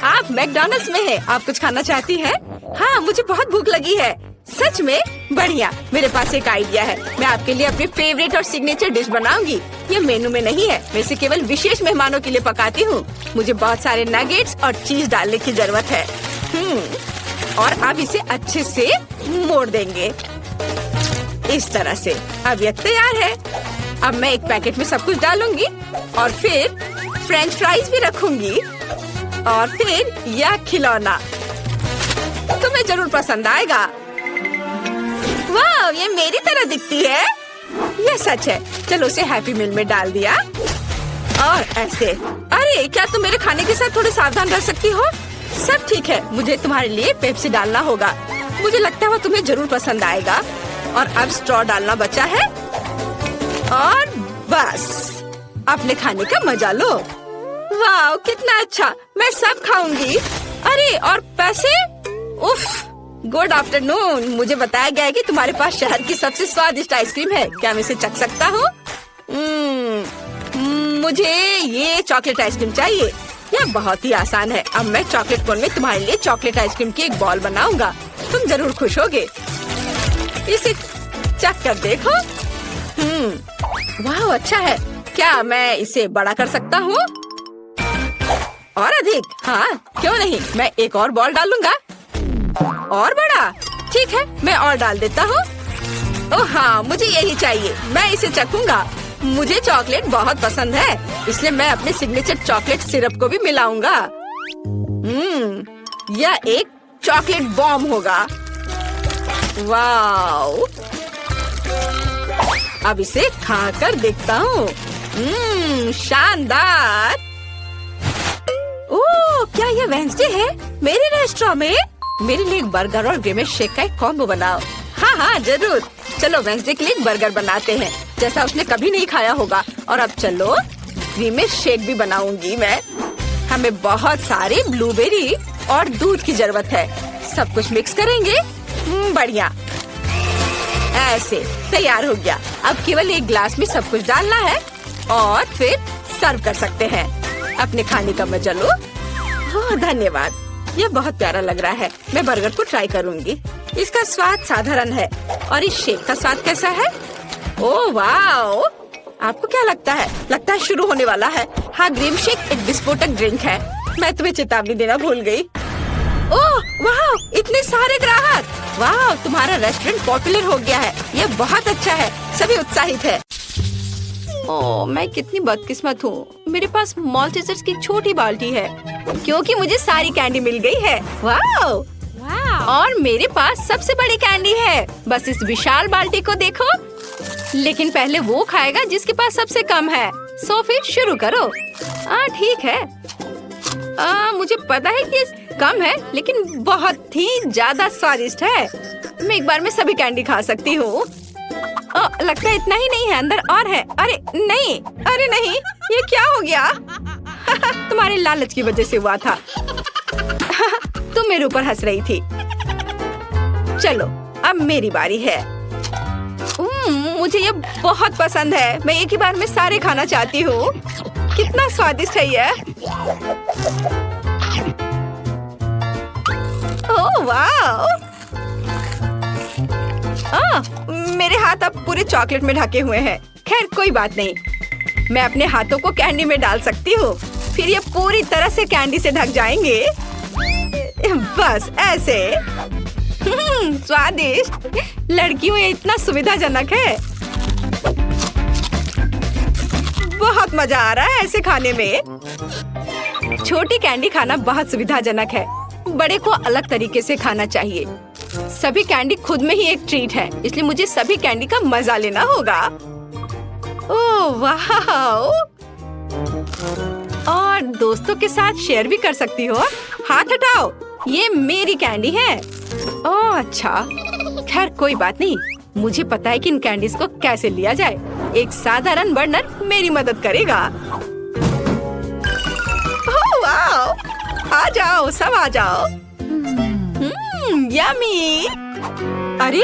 आप मैकडॉनल्ड्स में हैं। आप कुछ खाना चाहती हैं? हाँ, मुझे बहुत भूख लगी है। सच में? बढ़िया। मेरे पास एक आइडिया है। मैं आपके लिए अपनी फेवरेट और सिग्नेचर डिश बनाऊंगी। ये मेनू में नहीं है। मैं इसे केवल विशेष मेहमानों के लिए पकाती हूँ। मुझे बहुत सारे नगेट्स और चीज डालने की जरूरत है। और अब इसे अच्छे से मोड़ देंगे इस तरह से। अब यह तैयार है। अब मैं एक पैकेट में सब कुछ डालूंगी और फिर फ्रेंच फ्राइज भी रखूंगी और फिर यह खिलौना तुम्हें जरूर पसंद आएगा। वाह, ये मेरी तरह दिखती है। यह सच है। चलो उसे हैप्पी मील में डाल दिया और ऐसे। अरे, क्या तुम मेरे खाने के साथ थोड़े सावधान रह सकती हो? सब ठीक है। मुझे तुम्हारे लिए पेप्सी डालना होगा। मुझे लगता है वो तुम्हें जरूर पसंद आएगा। और अब स्ट्रॉ डालना बचा है और बस अपने खाने का मजा लो। वाह, कितना अच्छा। मैं सब खाऊंगी। अरे, और पैसे? उफ, गुड आफ्टरनून। मुझे बताया गया है कि तुम्हारे पास शहर की सबसे स्वादिष्ट आइसक्रीम है। क्या मैं इसे चख सकता हूँ? मुझे ये चॉकलेट आइसक्रीम चाहिए। यह बहुत ही आसान है। अब मैं चॉकलेट कोन में तुम्हारे लिए चॉकलेट आइसक्रीम की एक बॉल बनाऊंगा। तुम जरूर खुश होगे। इसे चख कर देखो। वाह, अच्छा है। क्या मैं इसे बड़ा कर सकता हूँ? और अधिक? हाँ, क्यों नहीं। मैं एक और बॉल डालूंगा। और बड़ा? ठीक है, मैं और डाल देता हूँ। ओह हाँ, मुझे यही चाहिए। मैं इसे चखूंगा। मुझे चॉकलेट बहुत पसंद है, इसलिए मैं अपने सिग्नेचर चॉकलेट सिरप को भी मिलाऊंगा। यह एक चॉकलेट बॉम्ब होगा। वाओ, अब इसे खाकर देखता हूँ। शानदार। ओह, क्या यह वेंसडे है? मेरे रेस्टोरेंट में मेरे लिए एक बर्गर और ग्रेमेश शेक का एक कॉम्बो बनाओ। हाँ, जरूर। चलो वेंसडे के लिए एक बर्गर बनाते हैं। जैसा उसने कभी नहीं खाया होगा। और अब चलो क्रीमी शेक भी बनाऊंगी मैं। हमें बहुत सारे ब्लूबेरी और दूध की जरूरत है। सब कुछ मिक्स करेंगे। बढ़िया, ऐसे तैयार हो गया। अब केवल एक ग्लास में सब कुछ डालना है और फिर सर्व कर सकते हैं। अपने खाने का मजा लो। धन्यवाद, यह बहुत प्यारा लग रहा है। मैं बर्गर को ट्राई करूंगी। इसका स्वाद साधारण है। और इस शेक का स्वाद कैसा है? ओह वाओ, आपको क्या लगता है? लगता है शुरू होने वाला है। हाँ, ग्रीन शेक एक विस्फोटक ड्रिंक है। मैं तुम्हें चेतावनी देना भूल गई। ओह वाह, इतने सारे ग्राहक। वाह, तुम्हारा रेस्टोरेंट पॉपुलर हो गया है। यह बहुत अच्छा है। सभी उत्साहित है। ओह, मैं कितनी बदकिस्मत हूँ। मेरे पास मॉल्टीजर्स की छोटी बाल्टी है क्योंकि मुझे सारी कैंडी मिल गई है। वाह, और मेरे पास सबसे बड़ी कैंडी है। बस इस विशाल बाल्टी को देखो। लेकिन पहले वो खाएगा जिसके पास सबसे कम है। सो फिर शुरू करो। ठीक है। मुझे पता है कि कम है लेकिन बहुत ही ज्यादा स्वादिष्ट है। मैं एक बार में सभी कैंडी खा सकती हूँ। लगता है इतना ही नहीं है, अंदर और है। अरे नहीं, ये क्या हो गया? तुम्हारे लालच की वजह से हुआ था। तुम मेरे ऊपर हंस रही थी। चलो अब मेरी बारी है। मुझे ये बहुत पसंद है। मैं एक ही बार में सारे खाना चाहती हूँ। कितना स्वादिष्ट है ये। ओह वाह, मेरे हाथ अब पूरे चॉकलेट में ढके हुए हैं। खैर कोई बात नहीं, मैं अपने हाथों को कैंडी में डाल सकती हूँ। फिर ये पूरी तरह से कैंडी से ढक जाएंगे। बस ऐसे। स्वादिष्ट। लड़कियों, ये इतना सुविधाजनक है। बहुत मजा आ रहा है ऐसे खाने में। छोटी कैंडी खाना बहुत सुविधाजनक है। बड़े को अलग तरीके से खाना चाहिए। सभी कैंडी खुद में ही एक ट्रीट है, इसलिए मुझे सभी कैंडी का मजा लेना होगा। ओह वाह, और दोस्तों के साथ शेयर भी कर सकती हो। हाथ हटाओ, ये मेरी कैंडी है। ओह अच्छा, खैर कोई बात नहीं। मुझे पता है कि इन कैंडीज को कैसे लिया जाए। एक साधारण बर्नर मेरी मदद करेगा। ओह वाह, आ जाओ, सब आ जाओ। यम्मी। अरे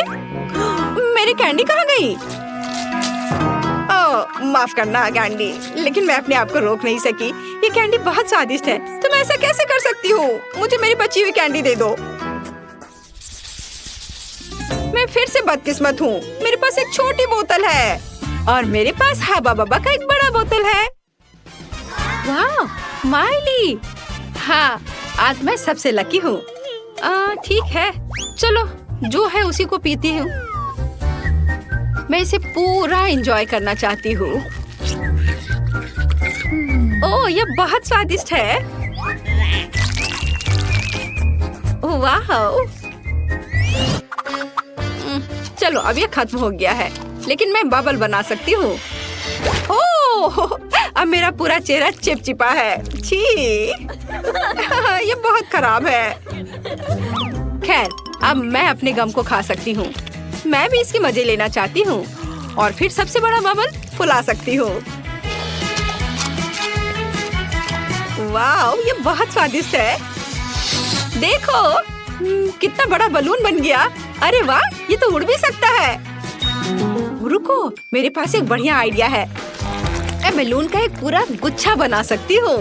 मेरी कैंडी कहाँ गई? ओह माफ करना कैंडी, लेकिन मैं अपने आप को रोक नहीं सकी। ये कैंडी बहुत स्वादिष्ट है। तुम ऐसा कैसे कर सकती हो? मुझे मेरी बची हुई कैंडी दे दो। मैं फिर से बदकिस्मत हूँ। मेरे पास एक छोटी बोतल है और मेरे पास हबा बबा का एक बड़ा बोतल है। वाह माइली, हाँ आज मैं सबसे लकी हूँ। ठीक है, चलो जो है उसी को पीती हूँ। मैं इसे पूरा एंजॉय करना चाहती हूँ। ओह ये बहुत स्वादिष्ट है। वाह, चलो अब ये खत्म हो गया है, लेकिन मैं बबल बना सकती हूँ। ओह अब मेरा पूरा चेहरा चिपचिपा है। छी ये बहुत खराब है। खैर अब मैं अपने गम को खा सकती हूँ। मैं भी इसके मजे लेना चाहती हूँ और फिर सबसे बड़ा बबल फुला सकती हूँ। वाह ये बहुत स्वादिष्ट है। देखो कितना बड़ा बलून बन गया। अरे वाह, ये तो उड़ भी सकता है। रुको, मेरे पास एक बढ़िया आइडिया है। मैं बलून का एक पूरा गुच्छा बना सकती हूँ।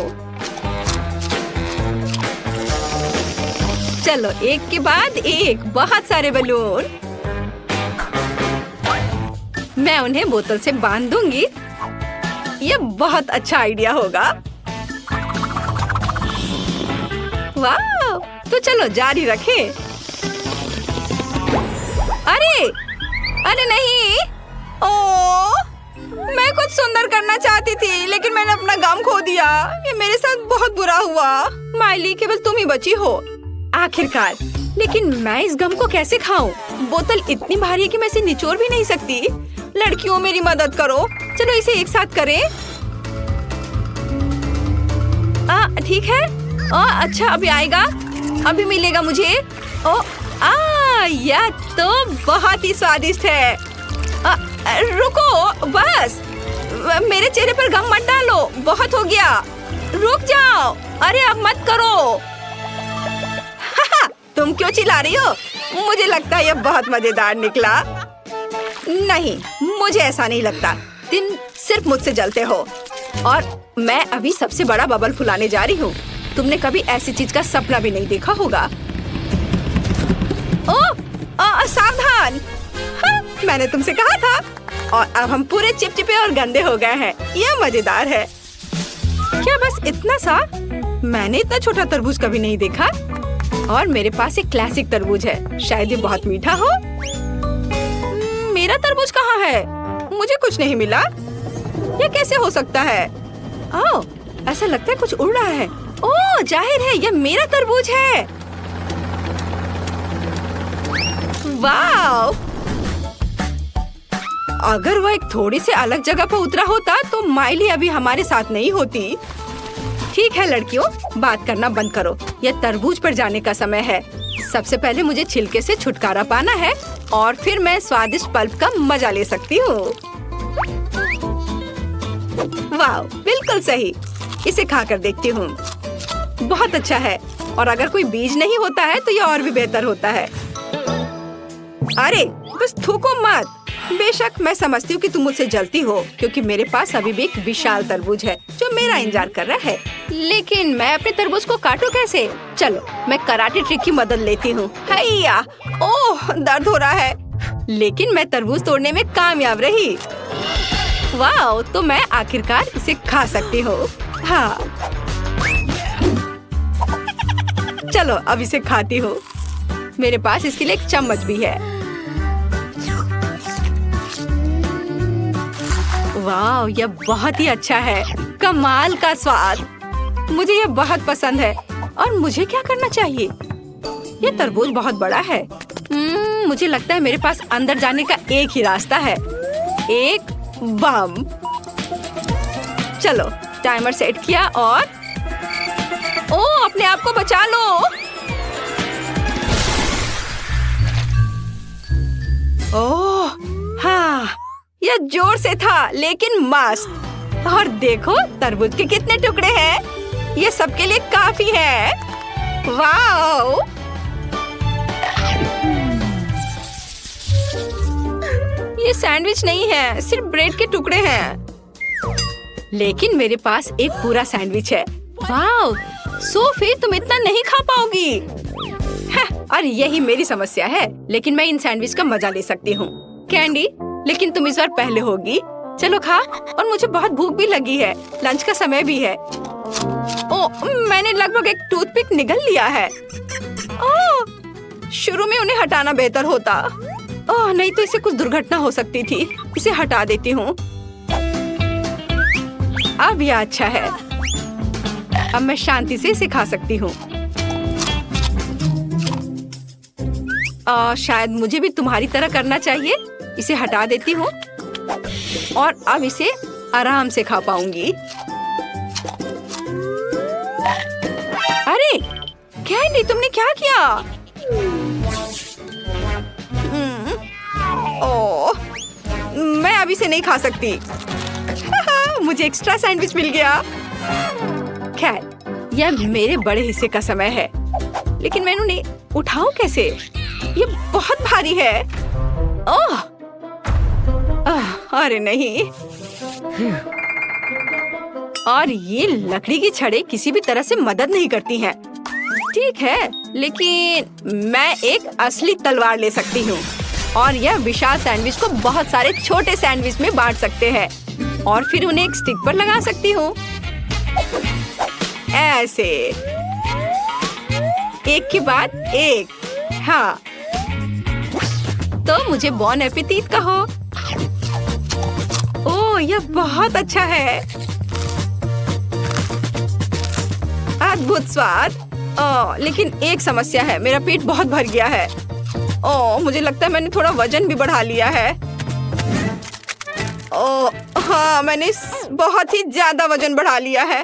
चलो एक के बाद एक बहुत सारे बलून। मैं उन्हें बोतल से बांध दूंगी। ये बहुत अच्छा आइडिया होगा। वाह, तो चलो जारी रखें। अरे नहीं, ओह मैं कुछ सुंदर करना चाहती थी लेकिन मैंने अपना गम खो दिया। ये मेरे साथ बहुत बुरा हुआ। माइली, केवल तुम ही बची हो आखिरकार। लेकिन मैं इस गम को कैसे खाऊं? बोतल इतनी भारी है कि मैं इसे निचोड़ भी नहीं सकती। लड़कियों मेरी मदद करो। चलो इसे एक साथ करें। ठीक है। अच्छा अभी आएगा, अभी मिलेगा मुझे। यह तो बहुत ही स्वादिष्ट है। रुको बस, मेरे चेहरे पर गम मत डालो, बहुत हो गया, रुक जाओ। अरे अब मत करो। तुम क्यों चिल्ला रही हो? मुझे लगता है यह बहुत मजेदार निकला। नहीं, मुझे ऐसा नहीं लगता। तुम सिर्फ मुझसे जलते हो और मैं अभी सबसे बड़ा बबल फुलाने जा रही हूँ। तुमने कभी ऐसी चीज का सपना भी नहीं देखा होगा। ओह, सावधान। हाँ, मैंने तुमसे कहा था। और अब हम पूरे चिपचिपे और गंदे हो गए हैं। यह मजेदार है। क्या बस इतना सा? मैंने इतना छोटा तरबूज कभी नहीं देखा। और मेरे पास एक क्लासिक तरबूज है, शायद ये बहुत मीठा हो। मेरा तरबूज कहाँ है? मुझे कुछ नहीं मिला। ये कैसे हो सकता है? ओह, ऐसा लगता है कुछ उड़ रहा है। ओह, जाहिर है ये मेरा तरबूज है। वाव! अगर वह एक थोड़ी सी अलग जगह पर उतरा होता तो माइली अभी हमारे साथ नहीं होती। ठीक है लड़कियों, बात करना बंद करो। यह तरबूज पर जाने का समय है। सबसे पहले मुझे छिलके से छुटकारा पाना है और फिर मैं स्वादिष्ट पल्प का मजा ले सकती हूँ। वाह, बिल्कुल सही। इसे खाकर देखती हूँ। बहुत अच्छा है। और अगर कोई बीज नहीं होता है तो यह और भी बेहतर होता है। अरे बस थूको मत। बेशक मैं समझती हूँ कि तुम मुझसे जलती हो, क्योंकि मेरे पास अभी भी एक विशाल तरबूज है जो मेरा इंतजार कर रहा है। लेकिन मैं अपने तरबूज को काटूं कैसे? चलो मैं कराटे ट्रिक की मदद लेती हूँ। हैया! ओह, दर्द हो रहा है। लेकिन मैं तरबूज तोड़ने में कामयाब रही। वाह! तो मैं आखिरकार इसे खा सकती हूँ। हाँ, चलो अब इसे खाती हूँ। मेरे पास इसके लिए एक चम्मच भी है। वाह, यह बहुत ही अच्छा है। कमाल का स्वाद। मुझे यह बहुत पसंद है। और मुझे क्या करना चाहिए? यह तरबूज बहुत बड़ा है। मुझे लगता है मेरे पास अंदर जाने का एक ही रास्ता है। एक बम। चलो टाइमर सेट किया और ओह, अपने आप को बचा लो। ओह हाँ, यह जोर से था लेकिन मस्त। और देखो तरबूज के कितने टुकड़े हैं। ये सबके लिए काफी है। वाओ! ये सैंडविच नहीं है, सिर्फ ब्रेड के टुकड़े हैं। लेकिन मेरे पास एक पूरा सैंडविच है। वाओ! सोफी, तुम इतना नहीं खा पाओगी। और यही मेरी समस्या है। लेकिन मैं इन सैंडविच का मजा ले सकती हूँ। कैंडी, लेकिन तुम इस बार पहले होगी। चलो खा। और मुझे बहुत भूख भी लगी है। लंच का समय भी है। ओह, मैंने लगभग एक टूथपिक निगल लिया है। ओह, शुरू में उन्हें हटाना बेहतर होता। ओह नहीं तो इसे कुछ दुर्घटना हो सकती थी। इसे हटा देती हूँ। अब यह अच्छा है। अब मैं शांति से इसे खा सकती हूँ। शायद मुझे भी तुम्हारी तरह करना चाहिए। इसे हटा देती हूँ और अब इसे आराम से खा पाऊंगी। अरे कैंडी, तुमने क्या किया? ओह, मैं अभी से नहीं खा सकती। मुझे एक्स्ट्रा सैंडविच मिल गया। खैर, यह मेरे बड़े हिस्से का समय है। लेकिन मैं उन्हें उठाऊं कैसे? ये बहुत भारी है। ओह, अरे नहीं। और ये लकड़ी की छड़ें किसी भी तरह से मदद नहीं करती हैं। ठीक है, लेकिन मैं एक असली तलवार ले सकती हूँ और यह विशाल सैंडविच को बहुत सारे छोटे सैंडविच में बांट सकते हैं और फिर उन्हें एक स्टिक पर लगा सकती हूँ। ऐसे एक के बाद एक। हाँ, तो मुझे बॉन एपेटीट कहो। ओह, यह बहुत अच्छा है। अद्भुत स्वाद। ओह, लेकिन एक समस्या है, मेरा पेट बहुत भर गया है। ओह, मुझे लगता है मैंने थोड़ा वजन भी बढ़ा लिया है। ओह हाँ, मैंने बहुत ही ज्यादा वजन बढ़ा लिया है।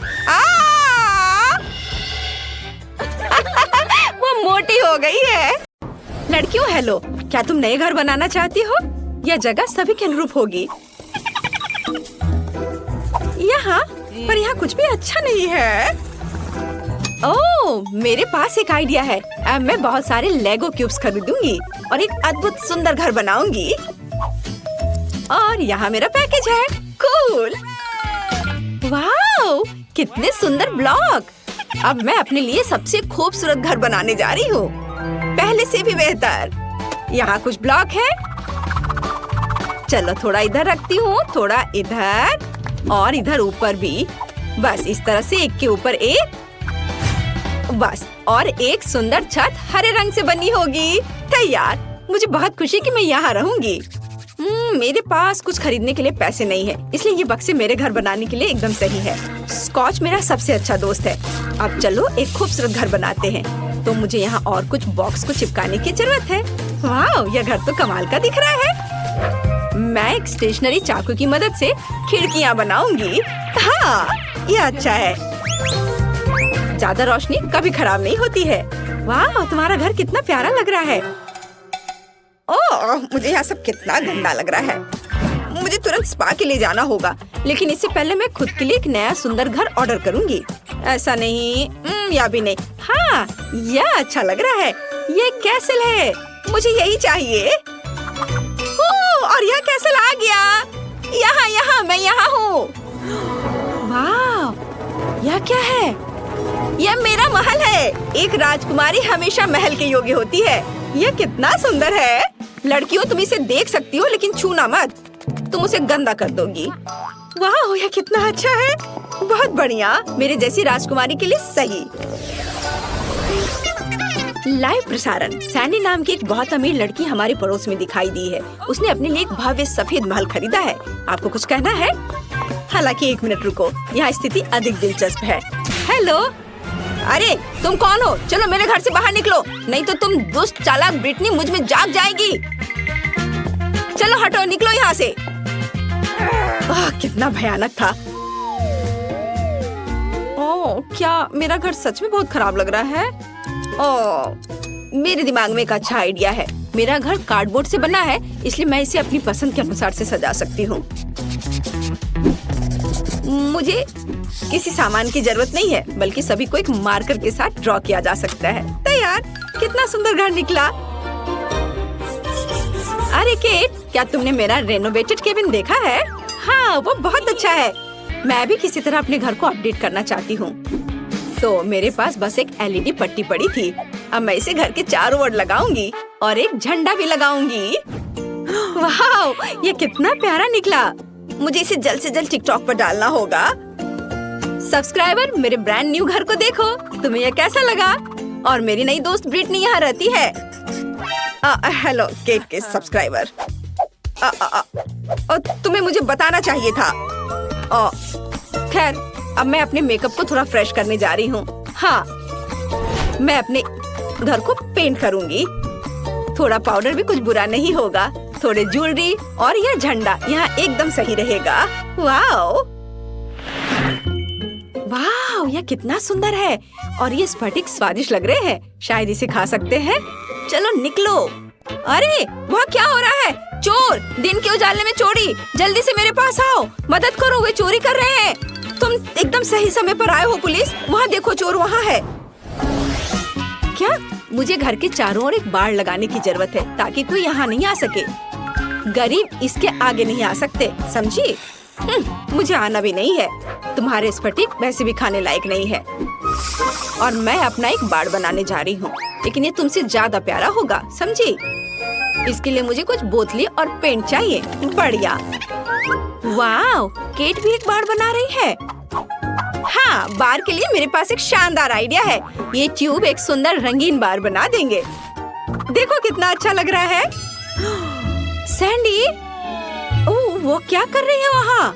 वो मोटी हो गई है। लड़कियों हेलो, क्या तुम नए घर बनाना चाहती हो? यह जगह सभी के अनुरूप होगी। यहाँ पर यहाँ कुछ भी अच्छा नहीं है। ओह, मेरे पास एक आइडिया है। अब मैं बहुत सारे लेगो क्यूब्स खरीदूंगी और एक अद्भुत सुंदर घर बनाऊंगी। और यहाँ मेरा पैकेज है। कूल! वाओ, कितने सुंदर ब्लॉक! अब मैं अपने लिए सबसे खूबसूरत घर बनाने जा रही हूँ, पहले से भी बेहतर। यहाँ कुछ ब्लॉक है। चलो थोड़ा इधर रखती हूँ, थोड़ा इधर और इधर ऊपर भी। बस इस तरह से एक के ऊपर एक। बस, और एक सुंदर छत हरे रंग से बनी होगी। तैयार। मुझे बहुत खुशी कि मैं यहाँ रहूंगी। मेरे पास कुछ खरीदने के लिए पैसे नहीं है, इसलिए ये बक्से मेरे घर बनाने के लिए एकदम सही है। स्कॉच मेरा सबसे अच्छा दोस्त है। अब चलो एक खूबसूरत घर बनाते हैं। तो मुझे यहाँ और कुछ बॉक्स को चिपकाने की जरूरत है। वाह, यह घर तो कमाल का दिख रहा है। मैं एक स्टेशनरी चाकू की मदद से खिड़कियाँ बनाऊंगी। हाँ, यह अच्छा है। ज्यादा रोशनी कभी खराब नहीं होती है। वाह, तुम्हारा घर कितना प्यारा लग रहा है। ओह, मुझे यहाँ सब कितना गंदा लग रहा है। मुझे तुरंत स्पा के लिए जाना होगा, लेकिन इससे पहले मैं खुद के लिए एक नया सुंदर घर ऑर्डर करूंगी। ऐसा नहीं, या भी नहीं। हाँ, यह अच्छा लग रहा है। ये कैसल है, मुझे यही चाहिए। और यह कैसल आ गया। यहाँ मैं यहाँ हूँ। वाह, यह क्या है? यह मेरा महल है। एक राजकुमारी हमेशा महल के योग्य होती है। यह कितना सुंदर है। लड़कियों, तुम इसे देख सकती हो, लेकिन छूना मत, तुम उसे गंदा कर दोगी। वाह, यह कितना अच्छा है। बहुत बढ़िया, मेरे जैसी राजकुमारी के लिए सही। लाइव प्रसारण। सैंडी नाम की एक बहुत अमीर लड़की हमारे पड़ोस में दिखाई दी है। उसने अपने लिए एक भव्य सफेद महल खरीदा है। आपको कुछ कहना है? हालांकि 1 मिनट रुको, यहाँ स्थिति अधिक दिलचस्प है। हेलो, अरे तुम कौन हो? चलो मेरे घर से बाहर निकलो, नहीं तो तुम दुष्ट चालाक ब्रिटनी मुझ में जाग जाएगी। चलो हटो, निकलो यहाँ से। कितना भयानक था। ओह, क्या मेरा घर सच में बहुत खराब लग रहा है। ओह, मेरे दिमाग में एक अच्छा आइडिया है। मेरा घर कार्डबोर्ड से बना है, इसलिए मैं इसे अपनी पसंद के अनुसार से सजा सकती हूँ। मुझे किसी सामान की जरूरत नहीं है, बल्कि सभी को एक मार्कर के साथ ड्रॉ किया जा सकता है। तैयार। कितना सुंदर घर निकला। अरे केट, क्या तुमने मेरा रेनोवेटेड केबिन देखा है? हाँ, वो बहुत अच्छा है। मैं भी किसी तरह अपने घर को अपडेट करना चाहती हूँ। तो मेरे पास बस एक LED पट्टी पड़ी थी। अब मैं इसे घर के चारों ओर लगाऊंगी और एक झंडा भी लगाऊंगी। वाह, ये कितना प्यारा निकला। मुझे इसे जल्द से जल्द टिकटॉक पर डालना होगा। सब्सक्राइबर, मेरे ब्रांड न्यू घर को देखो। तुम्हें यह कैसा लगा? और मेरी नई दोस्त ब्रिटनी यहाँ रहती है। हेलो केट के सब्सक्राइबर। तुम्हें मुझे बताना चाहिए था। खैर, अब मैं अपने मेकअप को थोड़ा फ्रेश करने जा रही हूँ। हाँ, मैं अपने घर को पेंट करूँगी। थोड़ा पाउडर भी कुछ बुरा नहीं होगा। थोड़े ज्वेलरी और यह झंडा यहाँ एकदम सही रहेगा। वाओ, वाओ, यह कितना सुंदर है। और ये स्फटिक स्वादिष्ट लग रहे हैं। शायद इसे खा सकते हैं। चलो निकलो। अरे, वहाँ क्या हो रहा है? चोर! दिन के उजाले में चोरी! जल्दी से मेरे पास आओ, मदद करो, वे चोरी कर रहे हैं। तुम एकदम सही समय पर आए हो पुलिस। वहाँ देखो, चोर वहाँ है। क्या? मुझे घर के चारों ओर एक बाड़ लगाने की जरूरत है, ताकि कोई यहाँ नहीं आ सके। गरीब इसके आगे नहीं आ सकते, समझी? मुझे आना भी नहीं है। तुम्हारे स्फटिक वैसे भी खाने लायक नहीं है। और मैं अपना एक बाड़ बनाने जा रही हूँ, लेकिन ये तुमसे ज्यादा प्यारा होगा, समझी? इसके लिए मुझे कुछ बोतली और पेंट चाहिए। बढ़िया। वाह, केट भी एक बाड़ बना रही है। हाँ, बार के लिए मेरे पास एक शानदार आइडिया है। ये ट्यूब एक सुंदर रंगीन बार बना देंगे। देखो कितना अच्छा लग रहा है। सैंडी, ओह, वो क्या कर रही है वहाँ?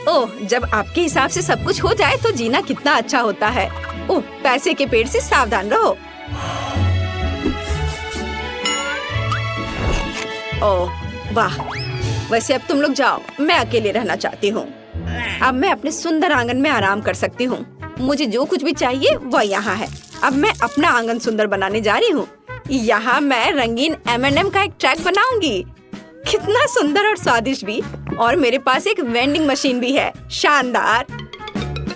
ओह, जब आपके हिसाब से सब कुछ हो जाए तो जीना कितना अच्छा होता है। ओह, पैसे के पेड़ से सावधान रहो। ओह, वाह। वैसे अब तुम लोग जाओ, मैं अकेले रहना चाहती हूँ। अब मैं अपने सुंदर आंगन में आराम कर सकती हूँ। मुझे जो कुछ भी चाहिए वह यहाँ है। अब मैं अपना आंगन सुंदर बनाने जा रही हूँ। यहाँ मैं रंगीन M&M का एक ट्रैक बनाऊंगी। कितना सुंदर और स्वादिष्ट भी। और मेरे पास एक वेंडिंग मशीन भी है। शानदार।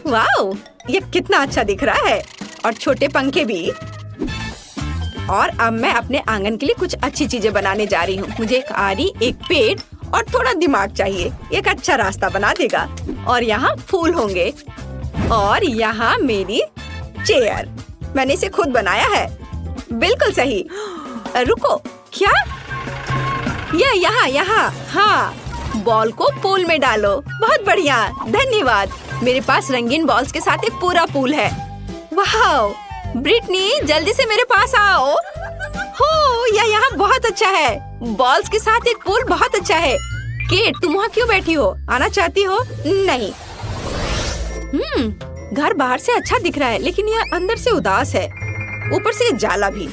वाओ, ये कितना अच्छा दिख रहा है। और छोटे पंखे भी। और अब मैं अपने आंगन के लिए कुछ अच्छी चीजें बनाने जा रही हूँ। मुझे एक आरी, एक पेड़ और थोड़ा दिमाग चाहिए। एक अच्छा रास्ता बना देगा। और यहाँ फूल होंगे। और यहाँ मेरी चेयर। मैंने इसे खुद बनाया है। बिल्कुल सही। रुको, क्या? यहाँ। हाँ, बॉल को पूल में डालो। बहुत बढ़िया, धन्यवाद। मेरे पास रंगीन बॉल्स के साथ एक पूरा पूल है। वाह, ब्रिटनी जल्दी से मेरे पास आओ। हो, यह यहाँ बहुत अच्छा है। बॉल्स के साथ एक पूल बहुत अच्छा है। केट, तुम वहाँ क्यों बैठी हो? आना चाहती हो? नहीं। घर बाहर से अच्छा दिख रहा है, लेकिन यह अंदर से उदास है। ऊपर से ये जाला भी।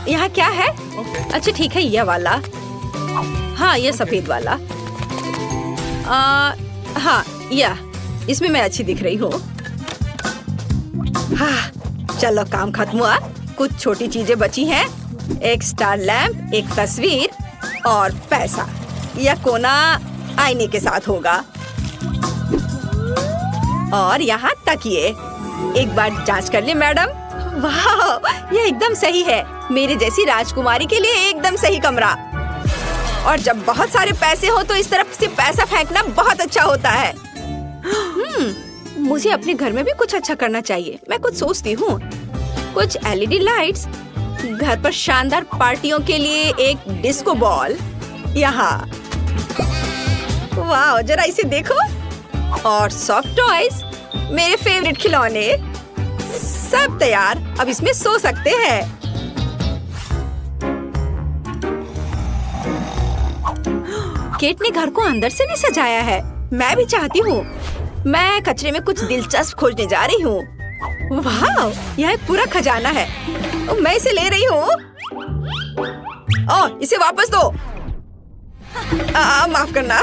यहाँ क्या है? अच्छा ठीक है, यह वाला। हाँ, यह सफेद वाला। हाँ, यह इसमें मैं अच्छी दिख रही हूँ। हाँ, चलो काम खत्म हुआ। कुछ छोटी चीजें बची हैं। एक स्टार लैंप, एक तस्वीर और पैसा। यह कोना आईने के साथ होगा। और यहाँ तकिए। एक बार जांच कर ले मैडम। वाह, यह एकदम सही है। मेरे जैसी राजकुमारी के लिए एकदम सही कमरा। और जब बहुत सारे पैसे हो तो इस तरफ से पैसा फेंकना बहुत अच्छा होता है। मुझे अपने घर में भी कुछ अच्छा करना चाहिए। मैं कुछ सोचती हूँ। कुछ एलईडी लाइट्स। घर पर शानदार पार्टियों के लिए एक डिस्को बॉल। यहाँ। वाह, जरा इसे देखो। और सॉफ्ट टॉयज, मेरे फेवरेट खिलौने। सब तैयार। अब इसमें सो सकते हैं। केट ने घर को अंदर से भी सजाया है। मैं भी चाहती हूँ। मैं कचरे में कुछ दिलचस्प खोजने जा रही हूँ। वाह, यह एक पूरा खजाना है। मैं इसे ले रही हूँ। इसे वापस दो। माफ करना।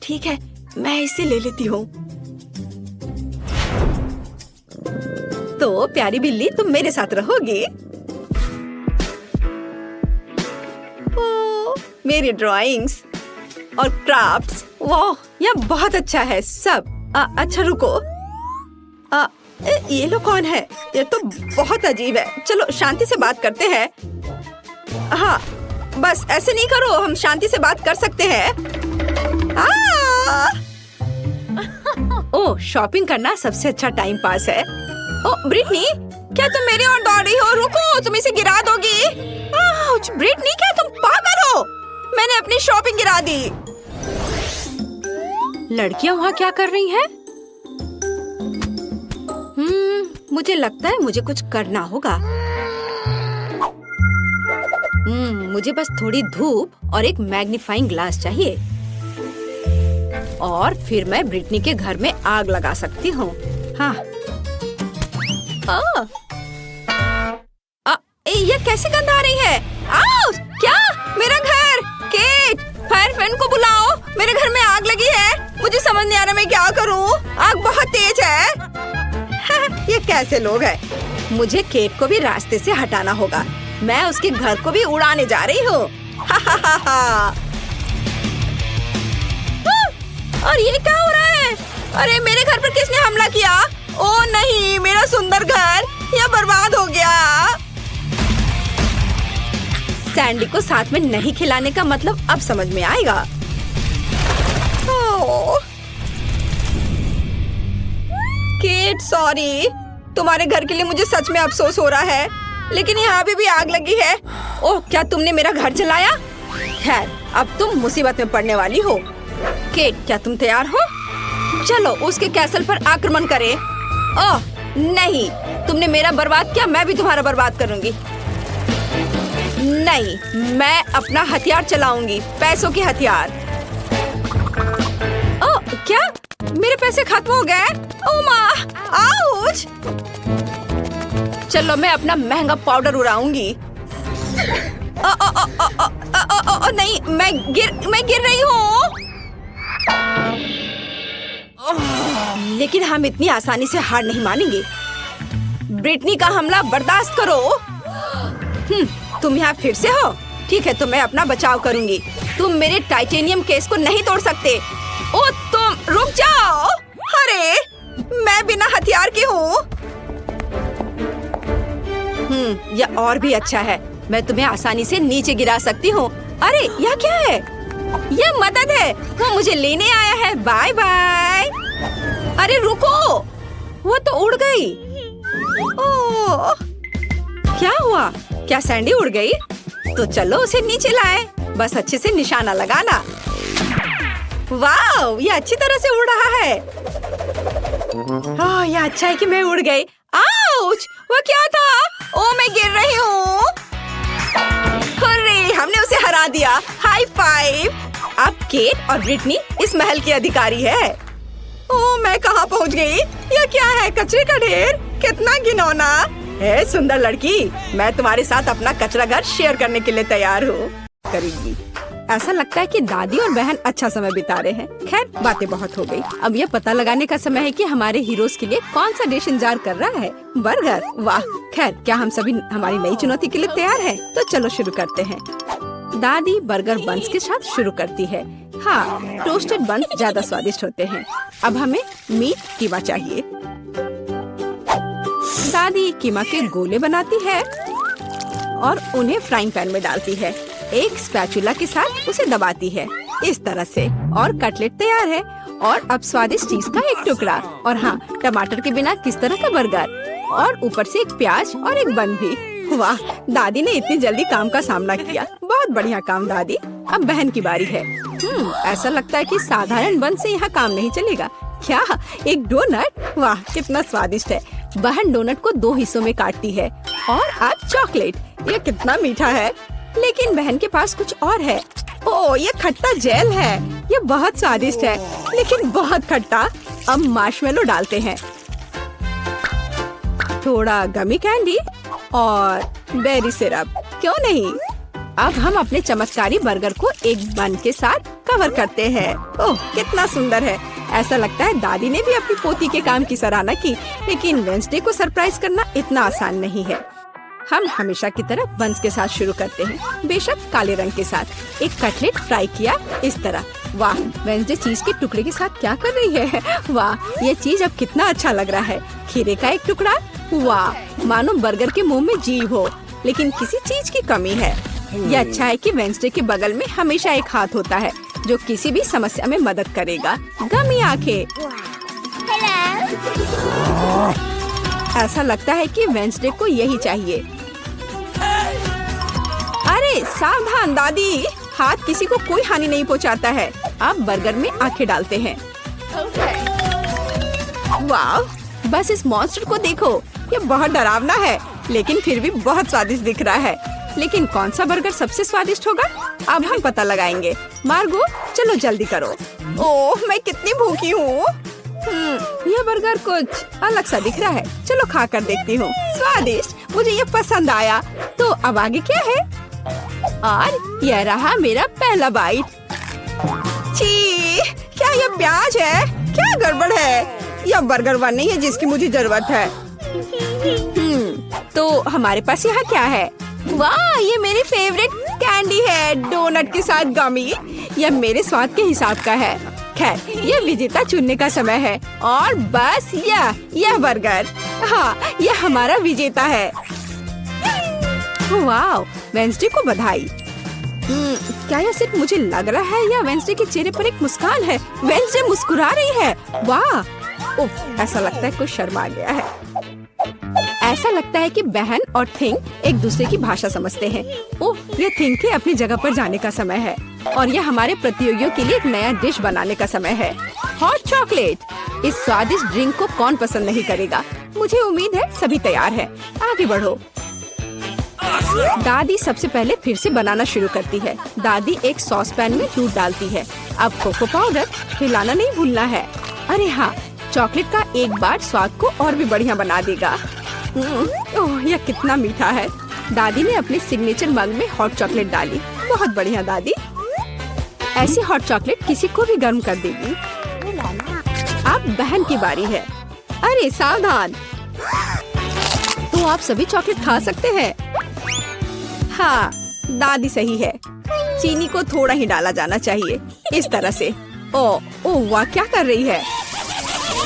ठीक है, मैं इसे ले लेती हूँ। तो प्यारी बिल्ली, तुम मेरे साथ रहोगी। मेरी ड्राइंग्स और क्राफ्ट्स। वाह, यह बहुत अच्छा है सब। अच्छा रुको। ये लोग कौन है? ये तो बहुत अजीब है। चलो शांति से बात करते हैं। हाँ, बस ऐसे नहीं करो। हम शांति से बात कर सकते हैं। ओह, शॉपिंग करना सबसे अच्छा टाइम पास है। ओह ब्रिटनी, क्या तुम मेरी ओर दौड़ रही हो? रुको, तुम इसे गिरा दोगी। ब्रिटनी, क्या तुम पागल हो? मैंने अपनी शॉपिंग गिरा दी। लड़कियां वहाँ क्या कर रही हैं? मुझे लगता है मुझे कुछ करना होगा। मुझे बस थोड़ी धूप और एक मैग्नीफाइंग ग्लास चाहिए। और फिर मैं ब्रिटनी के घर में आग लगा सकती हूँ। हाँ। ये कैसी गंध आ रही है? क्या? मेरा घर! केट, फायर फ्रेंड को बुलाओ। मेरे घर में आग लगी है। मुझे समझ नहीं आ रहा मैं क्या करूँ। आग बहुत तेज है। ये कैसे लोग हैं? मुझे केट को भी रास्ते से हटाना होगा। मैं उसके घर को भी उड़ाने जा रही हूँ। और ये क्या हो रहा है? अरे मेरे घर पर किसने हमला किया? ओह नहीं, मेरा सुंदर घर यह बर्बाद हो गया। सैंडी को साथ में नहीं खिलाने का मतलब अब समझ में आएगा। Kate, sorry. तुम्हारे घर के लिए मुझे सच में अफसोस हो रहा है, लेकिन यहाँ भी आग लगी है। ओह, क्या तुमने मेरा घर जलाया? खैर, अब तुम मुसीबत में पड़ने वाली हो। केट, क्या तुम तैयार हो? चलो उसके कैसल पर आक्रमण करें। ओह नहीं, तुमने मेरा बर्बाद किया, मैं भी तुम्हारा बर्बाद करूंगी। नहीं, मैं अपना हथियार चलाऊंगी, पैसों के हथियार। ओह, क्या? मेरे पैसे खत्म हो गए? ओह माँ, आउच! चलो मैं अपना महंगा पाउडर उड़ाऊंगी। नहीं, मैं गिर रही हूँ। लेकिन हम इतनी आसानी से हार नहीं मानेंगे। ब्रिटनी का हमला बर्दाश्त करो। तुम यहाँ फिर से हो? ठीक है, तो मैं अपना बचाव करूंगी। तुम मेरे टाइटेनियम केस को नहीं तोड़ सकते। ओ तुम रुक जाओ। अरे मैं बिना हथियार की हूँ। यह और भी अच्छा है। मैं तुम्हें आसानी से नीचे गिरा सकती हूँ। अरे यह क्या है? यह मदद है। वो मुझे लेने आया है। Bye bye. अरे रुको, वो तो उड़ गई। ओह, क्या हुआ? क्या सैंडी उड़ गई? तो चलो उसे नीचे लाए। बस अच्छे से निशाना लगाना। वाह, ये अच्छी तरह से उड़ रहा है। ओह, यह अच्छा है कि मैं उड़ गई। आउच! वो क्या था? ओह, मैं गिर रही हूँ। अरे, हमने उसे हरा दिया। High five. अब केट और ब्रिटनी इस महल की अधिकारी है। ओह, मैं कहाँ पहुँच गई? यह क्या है? कचरे का ढेर। कितना घिनौना है। सुंदर लड़की, मैं तुम्हारे साथ अपना कचरा घर शेयर करने के लिए तैयार हूँ। करेगी। ऐसा लगता है कि दादी और बहन अच्छा समय बिता रहे हैं। खैर, बातें बहुत हो गई। अब यह पता लगाने का समय है कि हमारे हीरोज के लिए कौन सा डिश इंतजार कर रहा है। बर्गर। वाह। खैर, क्या हम सभी हमारी नई चुनौती के लिए तैयार हैं? तो चलो शुरू करते हैं। दादी बर्गर बन्स के साथ शुरू करती है। हाँ, टोस्टेड बन्स ज्यादा स्वादिष्ट होते हैं। अब हमें मीट कीमा चाहिए। दादी कीमा के गोले बनाती है और उन्हें फ्राइंग पैन में डालती है। एक स्पैचुला के साथ उसे दबाती है इस तरह से, और कटलेट तैयार है। और अब स्वादिष्ट चीज का एक टुकड़ा, और हाँ, टमाटर के बिना किस तरह का बर्गर, और ऊपर से एक प्याज और एक बन भी। वाह, दादी ने इतनी जल्दी काम का सामना किया। बहुत बढ़िया काम दादी। अब बहन की बारी है। ऐसा लगता है कि साधारण बन से यहाँ काम नहीं चलेगा। क्या? एक डोनट? वाह, कितना स्वादिष्ट है। बहन डोनट को 2 हिस्सों में काटती है। और अब चॉकलेट। ये कितना मीठा है। लेकिन बहन के पास कुछ और है। ओह, ये खट्टा जेल है। ये बहुत स्वादिष्ट है, लेकिन बहुत खट्टा। अब मार्शमेलो डालते हैं, थोड़ा गमी कैंडी और बेरी सिरप। क्यों नहीं? अब हम अपने चमत्कारी बर्गर को एक बन के साथ कवर करते हैं। ओह, कितना सुंदर है। ऐसा लगता है दादी ने भी अपनी पोती के काम की सराहना की। लेकिन वेंसडे को सरप्राइज करना इतना आसान नहीं है। हम हमेशा की तरह बन्स के साथ शुरू करते हैं, बेशक काले रंग के साथ। एक कटलेट फ्राई किया इस तरह। वाह, वेंसडे चीज के टुकड़े के साथ क्या कर रही है? वाह, ये चीज अब कितना अच्छा लग रहा है। खीरे का एक टुकड़ा। वाह, मानो बर्गर के मुंह में जीभ हो, लेकिन किसी चीज की कमी है। ये अच्छा है कि वेंसडे के बगल में हमेशा एक हाथ होता है जो किसी भी समस्या में मदद करेगा। गमी आंखें। ऐसा लगता है कि वेंसडे को यही चाहिए। अरे सावधान दादी, हाथ किसी को कोई हानि नहीं पहुंचाता है। अब बर्गर में आंखें डालते हैं। वाह, बस इस मॉन्स्टर को देखो। ये बहुत डरावना है, लेकिन फिर भी बहुत स्वादिष्ट दिख रहा है। लेकिन कौन सा बर्गर सबसे स्वादिष्ट होगा? अब हम पता लगाएंगे। मार्गो, चलो जल्दी करो। ओह, मैं कितनी भूखी हूँ। यह बर्गर कुछ अलग सा दिख रहा है। चलो खा कर देखती हूँ। स्वादिष्ट, मुझे ये पसंद आया। तो अब आगे क्या है? और यह रहा मेरा पहला बाइट। छी, क्या यह प्याज है? क्या गड़बड़ है? यह बर्गर वन नहीं है जिसकी मुझे जरूरत है। तो हमारे पास यहाँ क्या है? वाह, ये मेरी फेवरेट कैंडी है, डोनट के साथ गमी। यह मेरे स्वाद के हिसाब का है। खैर, यह विजेता चुनने का समय है। और बस यह बर्गर। हाँ, यह हमारा विजेता है। वाह, वेंसडे को बधाई। क्या यह सिर्फ मुझे लग रहा है या वेंसडे के चेहरे पर एक मुस्कान है? वेंसडे मुस्कुरा रही है। वाह, उफ, ऐसा लगता है कुछ शर्मा गया है। ऐसा लगता है कि बहन और थिंग एक दूसरे की भाषा समझते हैं। ओह, ये थिंग के अपनी जगह पर जाने का समय है। और यह हमारे प्रतियोगियों के लिए एक नया डिश बनाने का समय है। Hot chocolate. इस स्वादिष्ट ड्रिंक को कौन पसंद नहीं करेगा? मुझे उम्मीद है सभी तैयार हैं। आगे बढ़ो। दादी सबसे पहले फिर से बनाना शुरू करती है। दादी एक सॉस पैन में दूध डालती है। अब कोको पाउडर हिलाना नहीं भूलना है। अरे हाँ, चॉकलेट का एक बार स्वाद को और भी बढ़िया बना देगा। ओह, यह कितना मीठा है। दादी ने अपने सिग्नेचर मग में हॉट चॉकलेट डाली। बहुत बढ़िया दादी। ऐसी हॉट चॉकलेट किसी को भी गर्म कर देगी। अब बहन की बारी है। अरे सावधान, तो आप सभी चॉकलेट खा सकते हैं। हाँ, दादी सही है। चीनी को थोड़ा ही डाला जाना चाहिए, इस तरह से। ओ वाह, क्या कर रही है?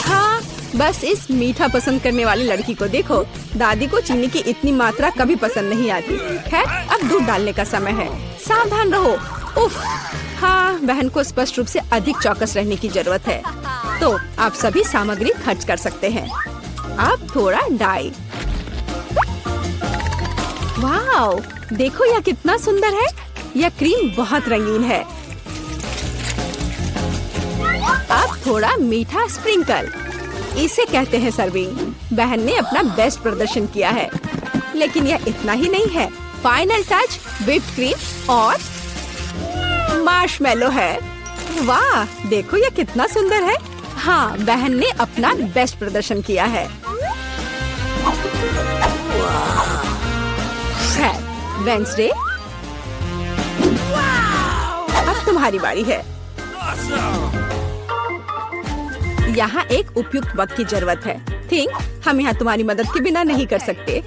हाँ, बस इस मीठा पसंद करने वाली लड़की को देखो। दादी को चीनी की इतनी मात्रा कभी पसंद नहीं आती। खैर, अब दूध डालने का समय है। सावधान रहो। उफ, हाँ, बहन को स्पष्ट रूप से अधिक चौकस रहने की जरूरत है। तो आप सभी सामग्री खर्च कर सकते हैं। अब थोड़ा डाई। वाओ, देखो यह कितना सुंदर है। यह क्रीम बहुत रंगीन है। अब थोड़ा मीठा स्प्रिंकल, इसे कहते हैं सर्विंग। बहन ने अपना बेस्ट प्रदर्शन किया है, लेकिन यह इतना ही नहीं है। फाइनल टच व्हिप्ड क्रीम और मार्शमेलो है। वाह, देखो यह कितना सुंदर है। हाँ, बहन ने अपना बेस्ट प्रदर्शन किया है। वेंसडे, अब तुम्हारी बारी है। यहाँ एक उपयुक्त वक्त की जरूरत है। थिंक, हम यहाँ तुम्हारी मदद के बिना नहीं कर सकते।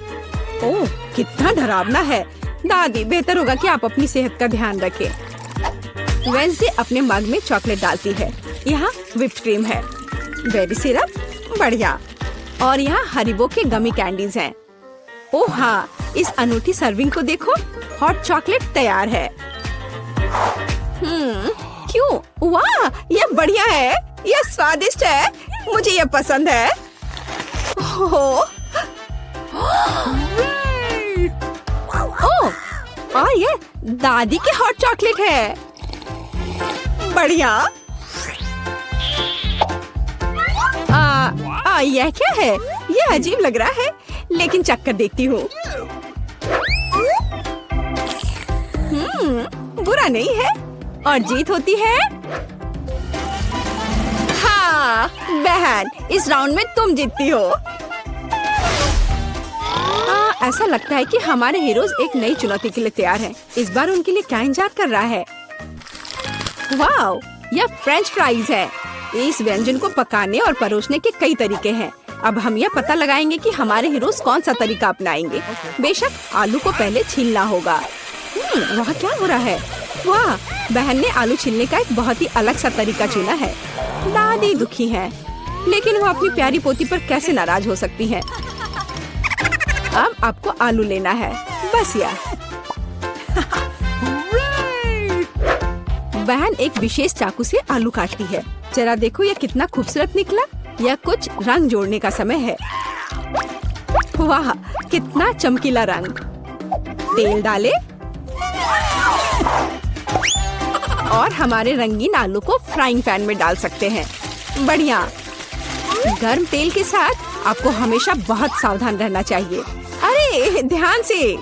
ओह, कितना डरावना है। दादी, बेहतर होगा कि आप अपनी सेहत का ध्यान रखें। वेंसडे अपने मग में चॉकलेट डालती है। यहाँ व्हिप्ड क्रीम है, बेरी सिरप, बढ़िया। और यहाँ हरिबो के गमी कैंडीज हैं। ओह हाँ, इस अनूठी सर्विंग को देखो। हॉट चॉकलेट तैयार है। क्यों? वाह, यह बढ़िया है। यह स्वादिष्ट है। मुझे यह पसंद है। ओह, और ये दादी के हॉट चॉकलेट है। बढ़िया। यह क्या है? यह अजीब लग रहा है, लेकिन चक्कर देखती हूँ। बुरा नहीं है और जीत होती है। हाँ बहन, इस राउंड में तुम जीतती हो। ऐसा लगता है कि हमारे हीरोज एक नई चुनौती के लिए तैयार हैं। इस बार उनके लिए क्या इंतजार कर रहा है? वाओ, यह फ्रेंच फ्राइज है। इस व्यंजन को पकाने और परोसने के कई तरीके हैं। अब हम यह पता लगाएंगे कि हमारे हीरोज कौन सा तरीका अपनाएंगे। बेशक आलू को पहले छीलना होगा। वहाँ क्या हो रहा है? वाह, बहन ने आलू छीलने का एक बहुत ही अलग सा तरीका चुना है। दादी दुखी है, लेकिन वो अपनी प्यारी पोती पर कैसे नाराज हो सकती है। अब आपको आलू लेना है, बस यह। बहन एक विशेष चाकू से आलू काटती है। जरा देखो यह कितना खूबसूरत निकला। यह कुछ रंग जोड़ने का समय है। वाह, कितना चमकीला रंग। तेल डाले और हमारे रंगीन आलू को फ्राइंग पैन में डाल सकते हैं। बढ़िया। गर्म तेल के साथ आपको हमेशा बहुत सावधान रहना चाहिए। अरे ध्यान से।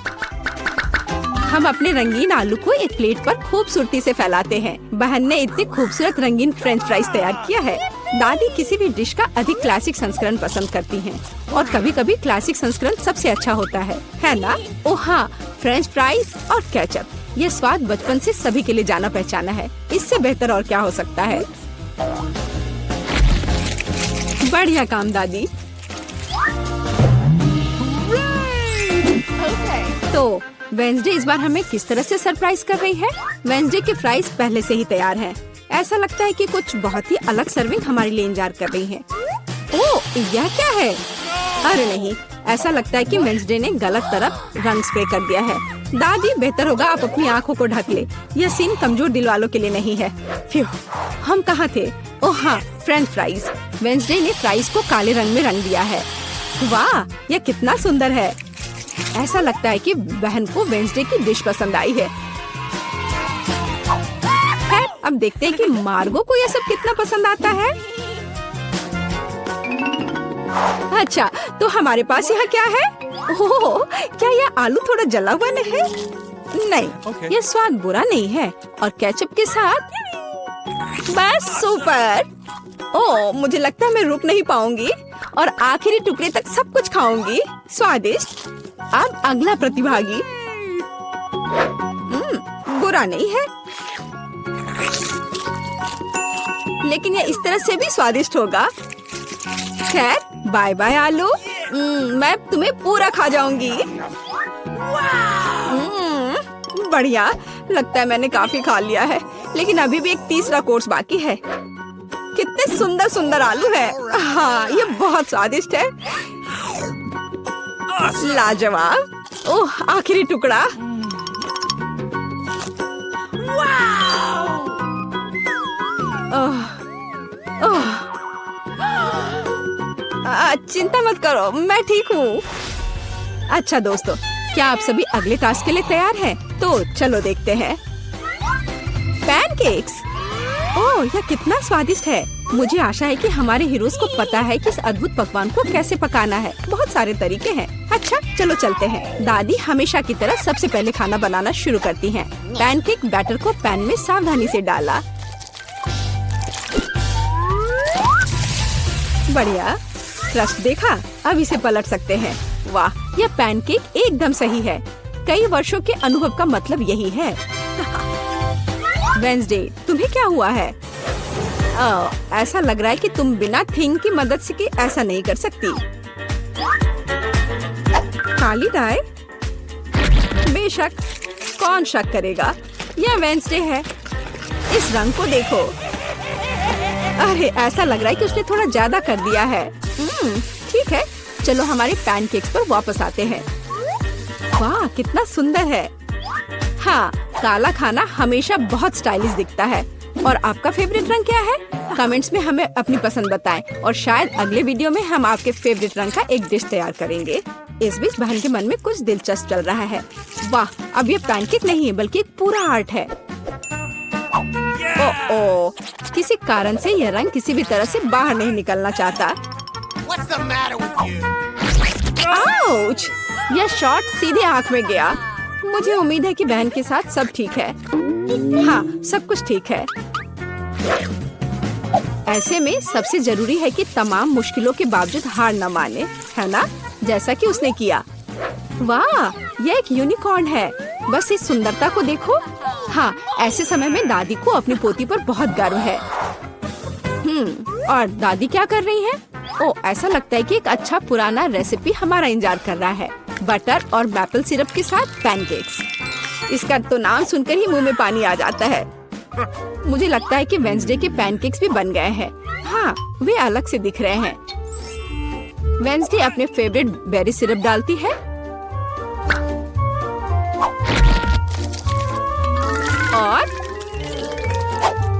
हम अपने रंगीन आलू को एक प्लेट पर खूबसूरती से फैलाते हैं। बहन ने इतने खूबसूरत रंगीन फ्रेंच फ्राइज तैयार किया है। दादी किसी भी डिश का अधिक क्लासिक संस्करण पसंद करती हैं, और कभी कभी क्लासिक संस्करण सबसे अच्छा होता है ना? ओह हाँ, फ्रेंच फ्राइज और केचप, ये स्वाद बचपन से सभी के लिए जाना पहचाना है। इससे बेहतर और क्या हो सकता है? बढ़िया काम दादी। तो वेंसडे इस बार हमें किस तरह से सरप्राइज कर रही है? वेंसडे के फ्राइज पहले से ही तैयार हैं। ऐसा लगता है कि कुछ बहुत ही अलग सर्विंग हमारे लिए इंतजार कर रही है। ओह, यह क्या है? अरे नहीं, ऐसा लगता है कि वेंसडे ने गलत तरफ रंग स्प्रे कर दिया है। दादी, बेहतर होगा आप अपनी आंखों को ढक ले। यह सीन कमजोर दिल वालों के लिए नहीं है। फ्यू, हम कहाँ थे? ओह हाँ, फ्रेंच फ्राइज। वेंसडे ने फ्राइज को काले रंग में रंग दिया है। वाह, यह कितना सुंदर है। ऐसा लगता है कि बहन को वेंसडे की डिश पसंद आई है। खैर, अब देखते हैं कि मार्गो को यह सब कितना पसंद आता है। अच्छा, तो हमारे पास यहाँ क्या है? ओह, क्या यह आलू थोड़ा जला हुआ नहीं है? नहीं, यह स्वाद बुरा नहीं है। और केचप के साथ बस सुपर। ओह, मुझे लगता है मैं रुक नहीं पाऊंगी और आखिरी टुकड़े तक सब कुछ खाऊंगी। स्वादिष्ट। अब अगला प्रतिभागी। बुरा नहीं है, लेकिन यह इस तरह से भी स्वादिष्ट होगा। खैर, बाय बाय आलू। मैं तुम्हें पूरा खा जाऊंगी। बढ़िया, लगता है मैंने काफी खा लिया है, लेकिन अभी भी एक तीसरा कोर्स बाकी है। कितने सुंदर सुंदर आलू है। हाँ, ये बहुत स्वादिष्ट है। लाजवाब। ओह, आखिरी टुकड़ा। चिंता मत करो, मैं ठीक हूँ। अच्छा दोस्तों, क्या आप सभी अगले टास्क के लिए तैयार हैं? तो चलो देखते हैं। पैनकेक्स। ओह, यह कितना स्वादिष्ट है। मुझे आशा है कि हमारे हीरोज को पता है कि इस अद्भुत पकवान को कैसे पकाना है। बहुत सारे तरीके हैं। अच्छा, चलो चलते हैं। दादी हमेशा की तरह सबसे पहले खाना बनाना शुरू करती हैं। पैनकेक बैटर को पैन में सावधानी से डाला। बढ़िया, क्रस्ट देखा? अब इसे पलट सकते हैं। वाह, यह पैनकेक एकदम सही है। कई वर्षों के अनुभव का मतलब यही है। वेंसडे, तुम्हें क्या हुआ है? ऐसा लग रहा है कि तुम बिना थिंग की मदद से ऐसा नहीं कर सकती। काली डाई? बेशक, कौन शक करेगा? यह वेंसडे है। इस रंग को देखो। अरे, ऐसा लग रहा है कि उसने थोड़ा ज्यादा कर दिया है। ठीक है, चलो हमारे पैनकेक्स पर वापस आते हैं। वाह, कितना सुंदर है। हाँ, काला खाना हमेशा बहुत स्टाइलिश दिखता है। और आपका फेवरेट रंग क्या है? कमेंट्स में हमें अपनी पसंद बताएं और शायद अगले वीडियो में हम आपके फेवरेट रंग का एक डिश तैयार करेंगे। इस बीच बहन के मन में कुछ दिलचस्प चल रहा है। वाह, अब ये पैनकेक नहीं है बल्कि एक पूरा आर्ट है। ओह, किसी कारण से यह रंग किसी भी तरह से बाहर नहीं निकलना चाहता। आउच! यह शॉट सीधे आँख में गया। मुझे उम्मीद है कि बहन के साथ सब ठीक है। हाँ, सब कुछ ठीक है। ऐसे में सबसे जरूरी है कि तमाम मुश्किलों के बावजूद हार न माने, है ना? जैसा कि उसने किया। वाह, यह एक यूनिकॉर्न है। बस इस सुंदरता को देखो। हाँ, ऐसे समय में दादी को अपनी पोती पर बहुत गर्व है। और दादी क्या कर रही हैं? ओह, ऐसा लगता है कि एक अच्छा पुराना रेसिपी हमारा इंतजार कर रहा है। बटर और मैपल सिरप के साथ पैनकेक्स। इसका तो नाम सुनकर ही मुंह में पानी आ जाता है। मुझे लगता है कि वेंसडे के पैनकेक्स भी बन गए हैं। हाँ, वे अलग से दिख रहे हैं। वेंसडे अपने फेवरेट बेरी सिरप डालती है। और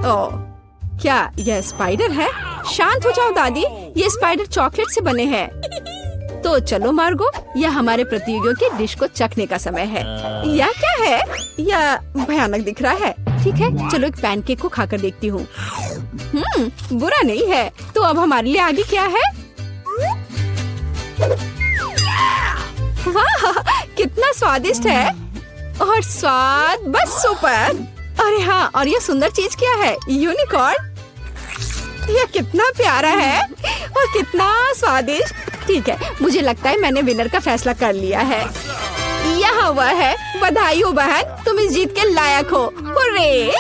ओह, क्या यह स्पाइडर है? शांत हो जाओ दादी, ये स्पाइडर चॉकलेट से बने हैं। तो चलो मार्गो, यह हमारे प्रतियोगियों की डिश को चखने का समय है। यह क्या है? यह भयानक दिख रहा है। ठीक है, चलो एक पैनकेक को खाकर देखती हूँ। बुरा नहीं है। तो अब हमारे लिए आगे क्या है? वाह, कितना स्वादिष्ट है। और स्वाद बस सुपर। अरे हाँ, और ये सुंदर चीज क्या है? यूनिकॉर्न। यह कितना प्यारा है और कितना स्वादिष्ट। ठीक है, मुझे लगता है मैंने विनर का फैसला कर लिया है। यहाँ वह है। बधाई हो बहन, तुम इस जीत के लायक हो। हुर्रे!